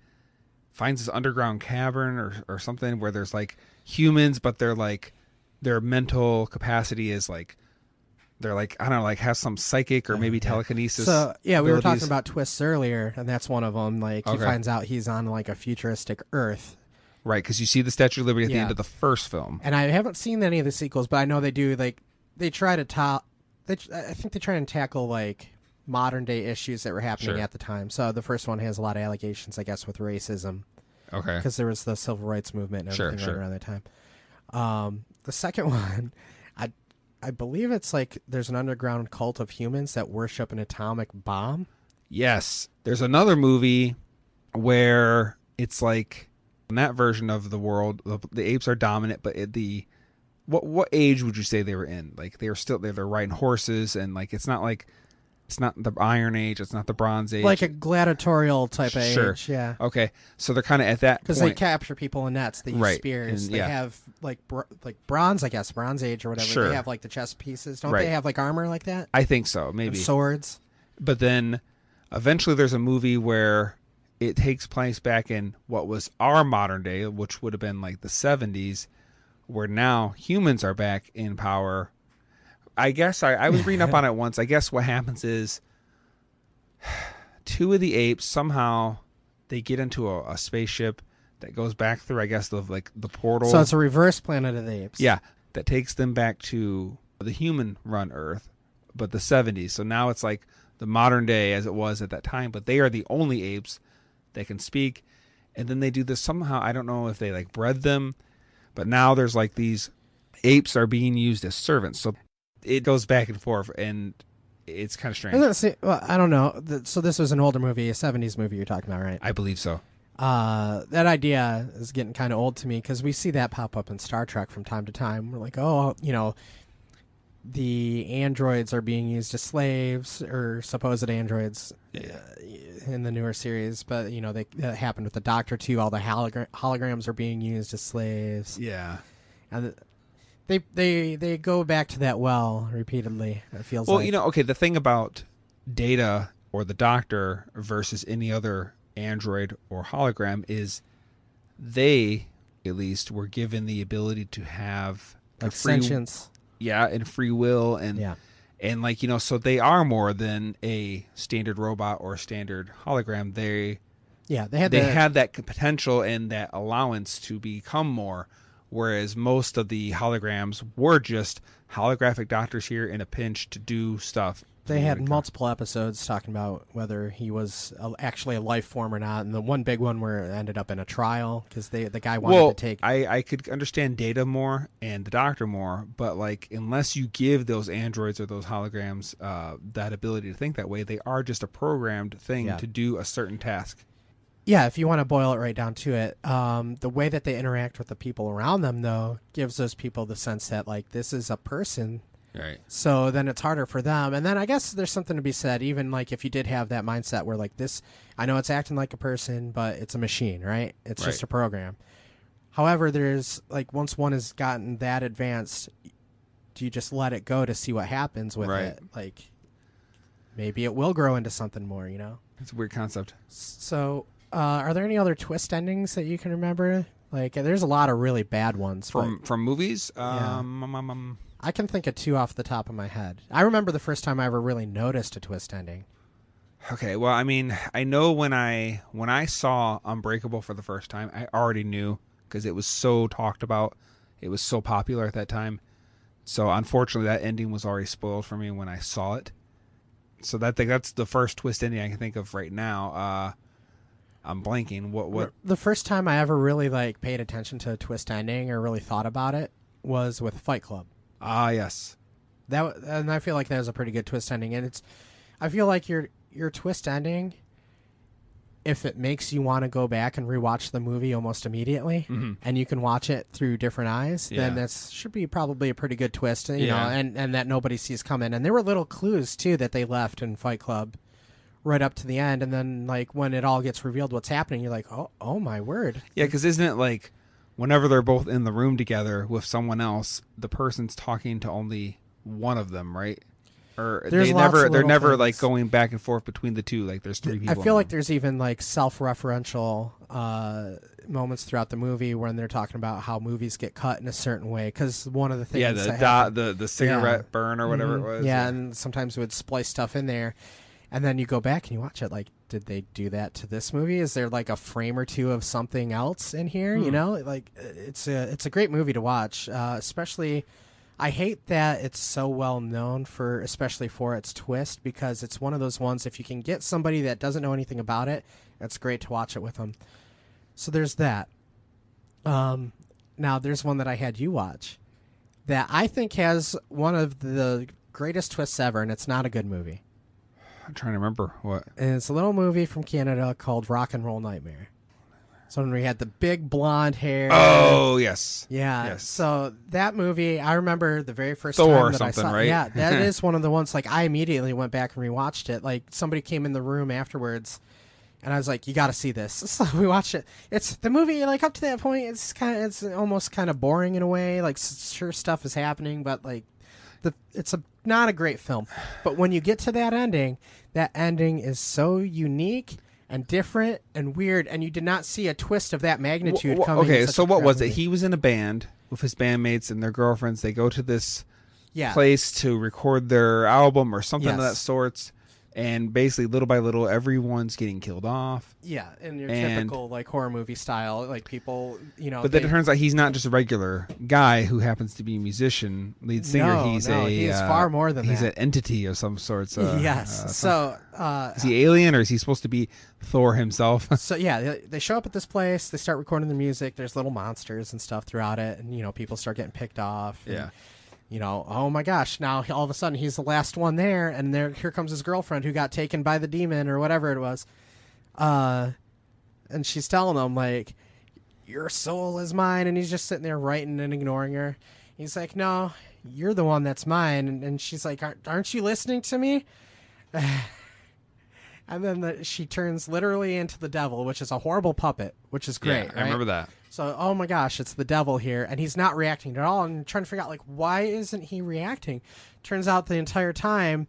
finds this underground cavern or something where there's like humans, but they're like, their mental capacity is like, they're like, I don't know, like has some psychic or maybe telekinesis. So, yeah, we were abilities. talking about twists earlier, and that's one of them. Like, he finds out he's on like a futuristic Earth. Right, because you see the Statue of Liberty at the end of the first film. And I haven't seen any of the sequels, but I know they do, like, they try to I think they try and tackle like modern day issues that were happening at the time. So the first one has a lot of allegations, I guess, with racism. Okay. Because there was the civil rights movement and everything right around that time. The second one, I believe it's like there's an underground cult of humans that worship an atomic bomb. Yes. There's another movie where it's like in that version of the world, the apes are dominant, but what age would you say they were in? Like they're riding horses, and like it's not the Iron Age, it's not the Bronze Age, like a gladiatorial type of age. Yeah. Okay, so they're kind of at that because they capture people in nets. They use spears. And, they have like bronze, I guess, Bronze Age or whatever. Sure. They have like the chest pieces. Don't they have like armor like that? I think so, maybe and swords. But then eventually there's a movie where it takes place back in what was our modern day, which would have been like the 70s. Where now humans are back in power. I guess I was reading up on it once. I guess what happens is two of the apes, somehow they get into a spaceship that goes back through, I guess, the portal. So it's a reverse Planet of the Apes. Yeah, that takes them back to the human-run Earth, but the 70s. So now it's like the modern day as it was at that time, but they are the only apes that can speak. And then they do this somehow. I don't know if they like bred them. But now there's like these apes are being used as servants. So it goes back and forth, and it's kind of strange. I don't know. So this was an older movie, a 70s movie you're talking about, right? I believe so. That idea is getting kind of old to me because we see that pop up in Star Trek from time to time. We're like, oh, the androids are being used as slaves or supposed androids in the newer series, but that happened with the Doctor too. All the holograms are being used as slaves. Yeah, and they go back to that well repeatedly. It feels like. Okay. The thing about Data or the Doctor versus any other android or hologram is they, at least, were given the ability to have like sentience. Yeah, and free will, and like so they are more than a standard robot or a standard hologram. They had that potential and that allowance to become more, whereas most of the holograms were just holographic doctors here in a pinch to do stuff They had multiple episodes talking about whether he was actually a life form or not, and the one big one where it ended up in a trial because the guy wanted to take. I could understand Data more and the Doctor more, but like unless you give those androids or those holograms that ability to think that way, they are just a programmed thing to do a certain task. Yeah, if you want to boil it right down to it, the way that they interact with the people around them, though, gives those people the sense that like this is a person. Right. So then it's harder for them. And then I guess there's something to be said, even like if you did have that mindset where like this, I know it's acting like a person, but it's a machine, right? It's just a program. However, there's like once one has gotten that advanced, do you just let it go to see what happens with it? Like maybe it will grow into something more, you know? It's a weird concept. So are there any other twist endings that you can remember? Like there's a lot of really bad ones. From movies? I can think of two off the top of my head. I remember the first time I ever really noticed a twist ending. Okay, well, I mean, I know when I saw Unbreakable for the first time, I already knew because it was so talked about. It was so popular at that time. So, unfortunately, that ending was already spoiled for me when I saw it. So that's the first twist ending I can think of right now. I'm blanking. What? The first time I ever really like paid attention to a twist ending or really thought about it was with Fight Club. Ah, yes. And I feel like that was a pretty good twist ending. And I feel like your twist ending, if it makes you want to go back and rewatch the movie almost immediately, and you can watch it through different eyes, then that should be probably a pretty good twist, you know, and that nobody sees coming. And there were little clues too that they left in Fight Club right up to the end, and then like when it all gets revealed what's happening, you're like, oh my word. Yeah, because isn't it like whenever they're both in the room together with someone else, the person's talking to only one of them, right? Or they're never like going back and forth between the two. Like there's three people. I feel like there's even like self-referential moments throughout the movie when they're talking about how movies get cut in a certain way. Because one of the things, the cigarette burn or whatever it was. Yeah, and sometimes would splice stuff in there, and then you go back and you watch it. Like, did they do that to this movie? Is there like a frame or two of something else in here? You know, like it's a great movie to watch, especially. I hate that it's so well known especially for its twist, because it's one of those ones, if you can get somebody that doesn't know anything about it, it's great to watch it with them. So there's that. Now there's one that I had you watch that I think has one of the greatest twists ever, and it's not a good movie. I'm trying to remember what. And it's a little movie from Canada called Rock and Roll Nightmare. So when we had the big blonde hair. Oh, yes. Yeah. Yes. So that movie, I remember the very first Thor time that I saw it. Right? Yeah, that is one of the ones, like, I immediately went back and rewatched it. Like, somebody came in the room afterwards, and I was like, you got to see this. So we watched it. It's the movie, like, up to that point, it's almost kind of boring in a way. Like, sure, stuff is happening, but, like, it's not a great film. But when you get to that ending is so unique and different and weird, and you did not see a twist of that magnitude coming. Okay, so what was it? He was in a band with his bandmates and their girlfriends. They go to this place to record their album or something of that sorts, and basically, little by little, everyone's getting killed off. Yeah, in your typical like horror movie style, like people, you know. But then it turns out he's not just a regular guy who happens to be a musician, lead singer. He is far more than that. He's an entity of some sorts. Yes. So is he alien, or is he supposed to be Thor himself? So yeah, they show up at this place. They start recording the music. There's little monsters and stuff throughout it, and you know, people start getting picked off. And, you know, oh my gosh, now all of a sudden he's the last one there, and here comes his girlfriend who got taken by the demon or whatever it was. And she's telling him, like, your soul is mine, and he's just sitting there writing and ignoring her. He's like, no, you're the one that's mine. And she's like, aren't you listening to me? And then she turns literally into the devil, which is a horrible puppet, which is great. Yeah, I remember that. So, oh my gosh, it's the devil here, and he's not reacting at all. And I'm trying to figure out, like, why isn't he reacting? Turns out the entire time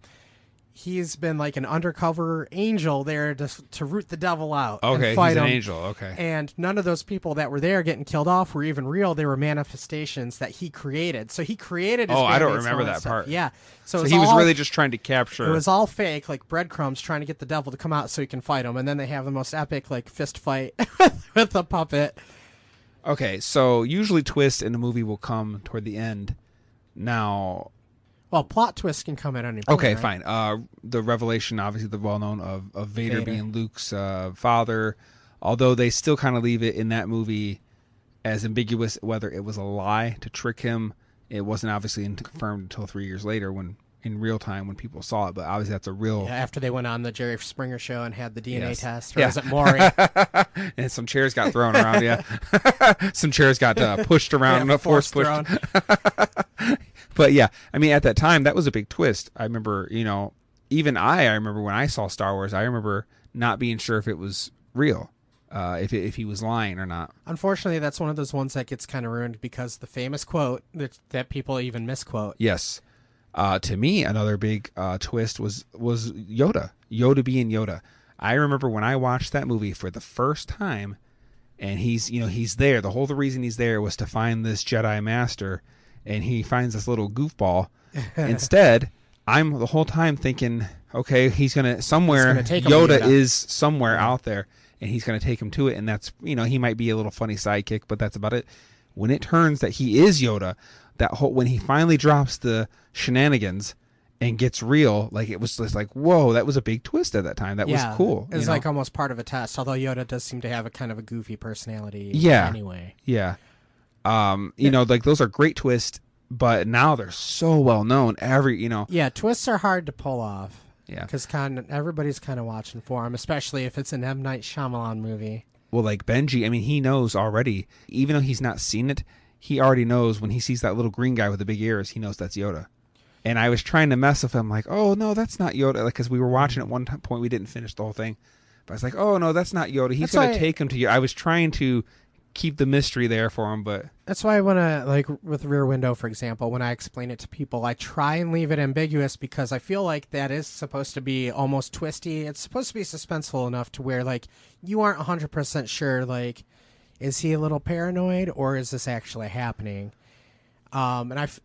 he's been like an undercover angel there to root the devil out. Okay, and fight he's an him. angel. Okay, and none of those people that were there getting killed off were even real. They were manifestations that he created. So he created his. I don't remember that part. Yeah, so he was really just trying to capture. It was all fake, like breadcrumbs, trying to get the devil to come out so he can fight him. And then they have the most epic like fist fight with the puppet. Okay, so usually twists in a movie will come toward the end. Now, Well, plot twist can come at any point. Okay, right? fine. The revelation, obviously, the well-known of Vader, Vader. being Luke's father, although they still kind of leave it in that movie as ambiguous whether it was a lie to trick him. It wasn't obviously confirmed until 3 years later, when in real time when people saw it. But obviously, that's a real. Yeah, after they went on the Jerry Springer show and had the DNA Yes. test, or Yeah. was it Maury? And some chairs got thrown around. Yeah, some chairs got pushed around, Yeah, force pushed. thrown. But yeah, I mean, at that time, that was a big twist. I remember, even I remember when I saw Star Wars, I remember not being sure if it was real, if he was lying or not. Unfortunately, that's one of those ones that gets kind of ruined because the famous quote that people even misquote. Yes. To me, another big twist was Yoda. Yoda being Yoda. I remember when I watched that movie for the first time, and he's there. The whole reason he's there was to find this Jedi Master, and he finds this little goofball. Instead, I'm the whole time thinking, okay, he's gonna somewhere. take him to Yoda Yoda. is somewhere out there, and he's gonna take him to it. And that's he might be a little funny sidekick, but that's about it. When it turns that he is Yoda, when he finally drops the shenanigans and gets real, like it was just like, whoa, that was a big twist at that time. That was cool. It was like almost part of a test, although Yoda does seem to have a kind of a goofy personality. Yeah. Anyway. Yeah. Like those are great twists, but now they're so well known. Yeah, twists are hard to pull off. Yeah. Because everybody's kind of watching for them, especially if it's an M. Night Shyamalan movie. Well, like Benji, I mean, he knows already, even though he's not seen it, he already knows when he sees that little green guy with the big ears, he knows that's Yoda. And I was trying to mess with him, like, oh, no, that's not Yoda. Like, because we were watching at one point, we didn't finish the whole thing. But I was like, oh, no, that's not Yoda. He's going to take him to you. I was trying to keep the mystery there for him, but... That's why I want to, like, with Rear Window, for example, when I explain it to people, I try and leave it ambiguous because I feel like that is supposed to be almost twisty. It's supposed to be suspenseful enough to where, like, you aren't 100% sure, like, is he a little paranoid or is this actually happening? That's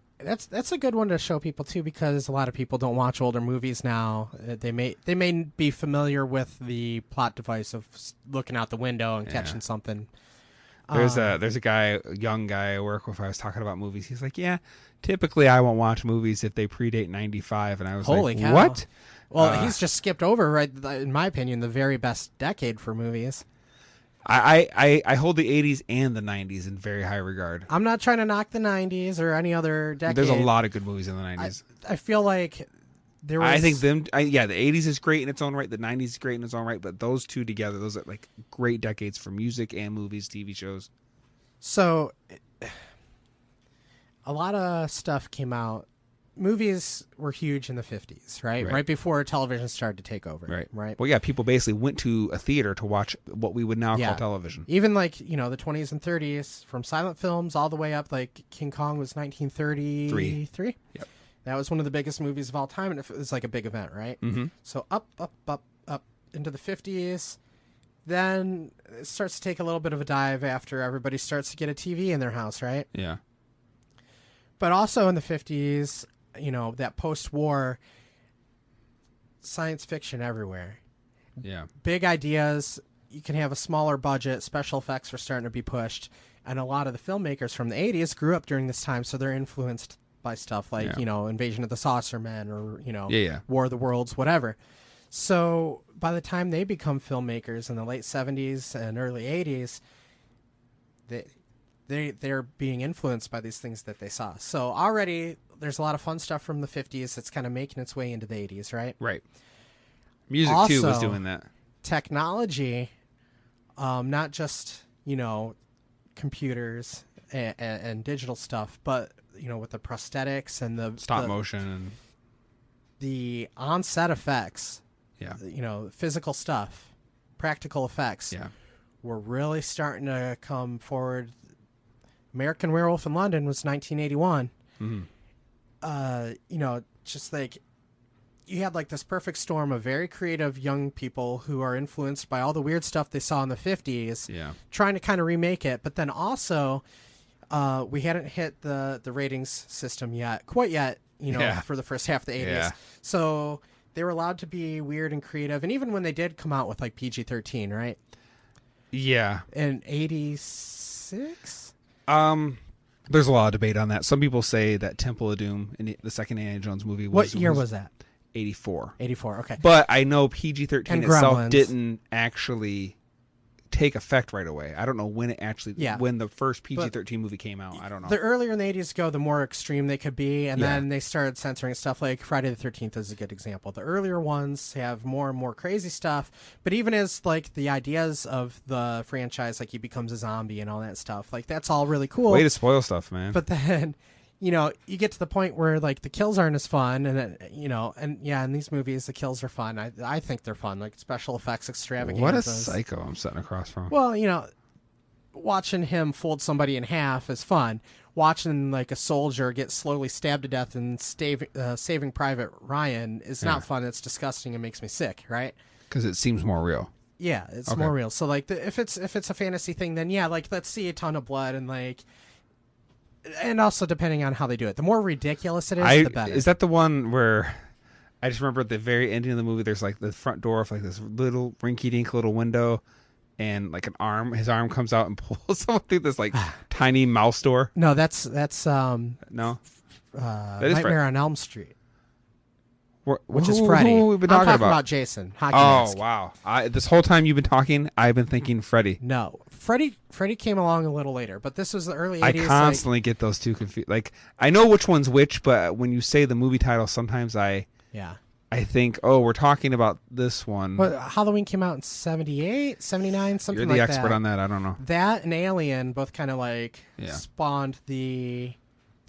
a good one to show people too, because a lot of people don't watch older movies now. They may be familiar with the plot device of looking out the window and catching something. There's a guy, a young guy I work with. I was talking about movies. He's like, yeah, typically I won't watch movies if they predate '95, and I was Holy like, cow. what? Well, he's just skipped over, right? In my opinion, the very best decade for movies. I hold the 80s and the 90s in very high regard. I'm not trying to knock the 90s or any other decade. There's a lot of good movies in the 90s. I feel like there was... I think the 80s is great in its own right. The 90s is great in its own right. But those two together, those are like great decades for music and movies, TV shows. So, a lot of stuff came out. Movies were huge in the 50s, right? Right before television started to take over. Right. Well, yeah, people basically went to a theater to watch what we would now call television. Even like, the 20s and 30s, from silent films all the way up, like King Kong was 1933. Yep. That was one of the biggest movies of all time, and it was like a big event, right? Mm-hmm. So up into the 50s. Then it starts to take a little bit of a dive after everybody starts to get a TV in their house, right? Yeah. But also in the 50s... that post-war science fiction everywhere. Yeah. Big ideas. You can have a smaller budget. Special effects are starting to be pushed. And a lot of the filmmakers from the 80s grew up during this time, so they're influenced by stuff like, Invasion of the Saucer Men or, War of the Worlds, whatever. So by the time they become filmmakers in the late 70s and early 80s, they're being influenced by these things that they saw. So already... there's a lot of fun stuff from the 50s that's kind of making its way into the 80s, right? Right. Music, also, too, was doing that. Technology, not just, computers and digital stuff, but, with the prosthetics and the... Stop motion and... the on-set effects, yeah, physical stuff, practical effects, were really starting to come forward. American Werewolf in London was 1981. Mm-hmm. Just like you had like this perfect storm of very creative young people who are influenced by all the weird stuff they saw in the 50s, trying to kind of remake it. But then also, we hadn't hit the ratings system quite yet, for the first half of the 80s. Yeah. So they were allowed to be weird and creative. And even when they did come out with like PG-13, right? Yeah. In 86? There's a lot of debate on that. Some people say that Temple of Doom, in the second Indiana Jones movie, What year was that? 84. 84, okay. But I know PG-13 And itself Gremlins. didn't actually take effect right away. I don't know when it actually, when the first PG-13 movie came out. I don't know. The earlier in the 80s go, the more extreme they could be, and Yeah. then they started censoring stuff like Friday the 13th is a good example. The earlier ones have more and more crazy stuff, but even as like the ideas of the franchise, like he becomes a zombie and all that stuff, like that's all really cool. Way to spoil stuff, man. But then, you know, you get to the point where like the kills aren't as fun, and you know, and yeah, in these movies the kills are fun. I think they're fun, like special effects extravaganzas. What a psycho I'm sitting across from. Well, you know, watching him fold somebody in half is fun. Watching like a soldier get slowly stabbed to death and Saving Private Ryan is not fun. It's disgusting and makes me sick, right? Because it seems more real. Yeah, it's more real. So like, if it's a fantasy thing, then yeah, like let's see a ton of blood and like. And also, depending on how they do it, the more ridiculous it is, the better. Is that the one where I just remember at the very ending of the movie, there's like the front door of like this little rinky-dink little window, and like his arm comes out and pulls someone through this like tiny mouse door? No, that's No, that is Nightmare on Elm Street, which is who Freddy. we've been I'm talking talking about Jason. Hockey Oh mask. wow! This whole time you've been talking, I've been thinking Freddy. No, Freddy came along a little later, but this was the early 80s. I constantly get those two confused. Like I know which one's which, but when you say the movie title, sometimes I think, oh, we're talking about this one. Well, Halloween came out in 78, 79, something You're like the that. expert on that. I don't know. That and Alien both kind of like spawned the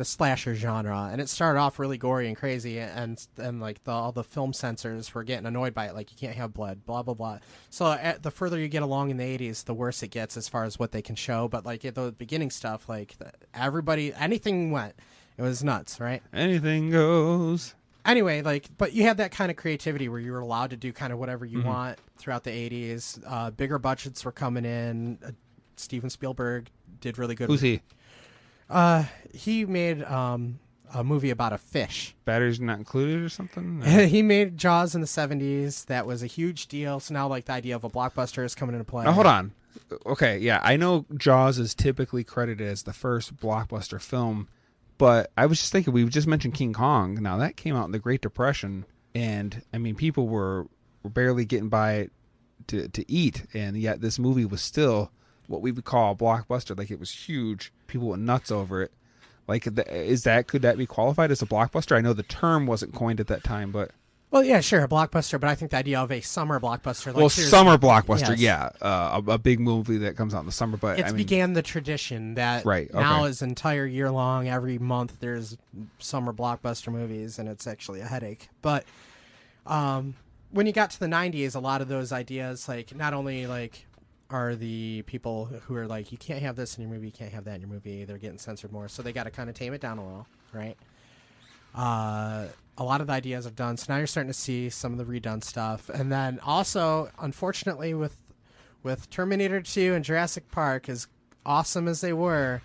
slasher genre, and it started off really gory and crazy, and like all the film censors were getting annoyed by it, like you can't have blood, blah blah blah. So the further you get along in the 80s, the worse it gets as far as what they can show. But like at the beginning stuff, like anything went. It was nuts, right? Anything goes. Anyway, like, but you had that kind of creativity where you were allowed to do kind of whatever you want throughout the 80s. Bigger budgets were coming in. Steven Spielberg did really good. Who's he? He made a movie about a fish. Batteries not included or something? He made Jaws in the 70s. That was a huge deal. So now, like, the idea of a blockbuster is coming into play. Now, hold on. Okay, yeah, I know Jaws is typically credited as the first blockbuster film, but I was just thinking, we just mentioned King Kong. Now, that came out in the Great Depression, and, I mean, people were barely getting by to eat, and yet this movie was still what we would call a blockbuster. Like, it was huge. People went nuts over it. Like, could that be qualified as a blockbuster? I know the term wasn't coined at that time, but... Well, yeah, sure, a blockbuster, but I think the idea of a summer blockbuster... Like, summer blockbuster, yes. yeah. A big movie that comes out in the summer, but It's began the tradition that now is entire year long. Every month there's summer blockbuster movies, and it's actually a headache. But when you got to the 90s, a lot of those ideas, like, not only, like... are the people who are like, you can't have this in your movie, you can't have that in your movie. They're getting censored more, so they got to kind of tame it down a little, right? A lot of the ideas have done, so now you're starting to see some of the redone stuff. And then also, unfortunately, with Terminator 2 and Jurassic Park, as awesome as they were,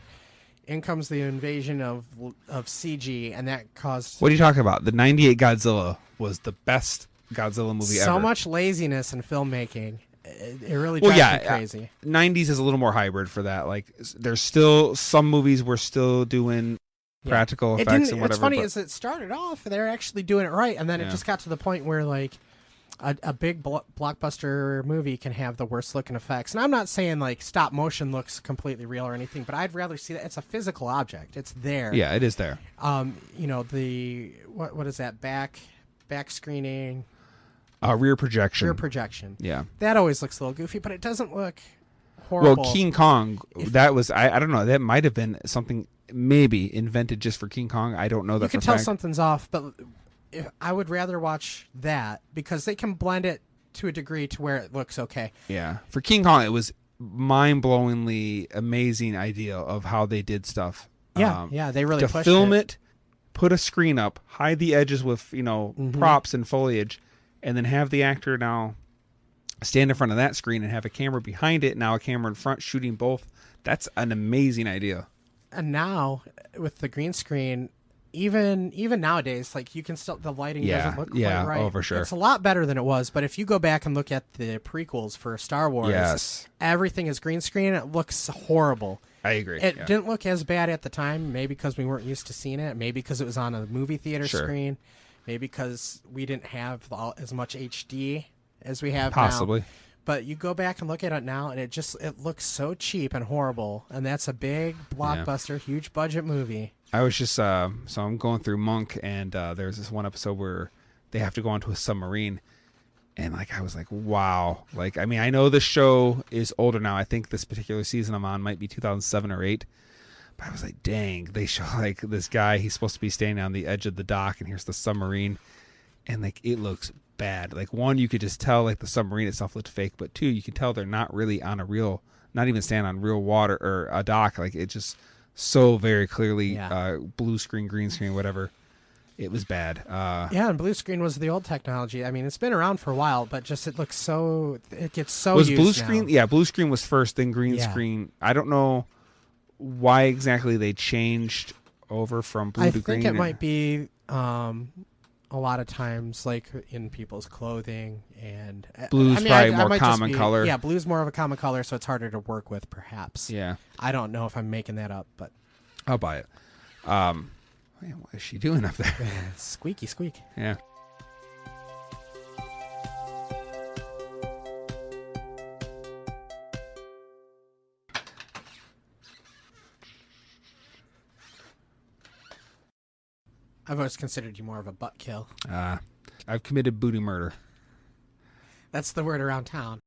in comes the invasion of CG, and that caused... What are you talking about? The 98 Godzilla was the best Godzilla movie ever. So much laziness in filmmaking. It really drives me crazy. 90s is a little more hybrid for that. Like, there's still some movies we're still doing practical effects and whatever. What's funny is it started off, they're actually doing it right, and then it just got to the point where, like, a big blockbuster movie can have the worst looking effects. And I'm not saying, like, stop motion looks completely real or anything, but I'd rather see that. It's a physical object. It's there. Yeah, it is there. You know, what is that? Back screening... rear projection. Rear projection. Yeah. That always looks a little goofy, but it doesn't look horrible. Well, King Kong, that was, I don't know, that might have been something maybe invented just for King Kong. I don't know that you can tell something's off, but I would rather watch that because they can blend it to a degree to where it looks okay. Yeah. For King Kong, it was mind-blowingly amazing idea of how they did stuff. Yeah, they really pushed to film it, put a screen up, hide the edges with, props and foliage, and then have the actor now stand in front of that screen and have a camera behind it, now a camera in front shooting both. That's an amazing idea. And now, with the green screen, even nowadays, like you can still the lighting doesn't look quite right. Oh, for sure. It's a lot better than it was. But if you go back and look at the prequels for Star Wars, Yes. everything is green screen. It looks horrible. I agree. It didn't look as bad at the time, maybe because we weren't used to seeing it, maybe because it was on a movie theater screen, maybe because we didn't have as much HD as we have Possibly. now. But you go back and look at it now, and it looks so cheap and horrible, and that's a big blockbuster, huge budget movie. I was just so I'm going through Monk, and there's this one episode where they have to go onto a submarine. And like I was like, wow. Like, I mean, I know the show is older now. I think this particular season I'm on might be 2007 or 8. But I was like, dang, they show like this guy, he's supposed to be standing on the edge of the dock, and here's the submarine. And like it looks bad. Like, one, you could just tell like the submarine itself looked fake, but two, you can tell they're not really on not even standing on real water or a dock. Like, it just so very clearly blue screen, green screen, whatever. It was bad. And blue screen was the old technology. I mean, it's been around for a while, but just it gets so was used blue screen? now. Yeah, blue screen was first, then green screen. I don't know why exactly they changed over from blue to green. I think it might be a lot of times like in people's clothing, and blue's probably more common color. Yeah, blue's more of a common color, so it's harder to work with, perhaps. Yeah, I don't know if I'm making that up, but I'll buy it. Man, what is she doing up there? Squeaky squeak. Yeah. I've always considered you more of a butt kill. I've committed booty murder. That's the word around town.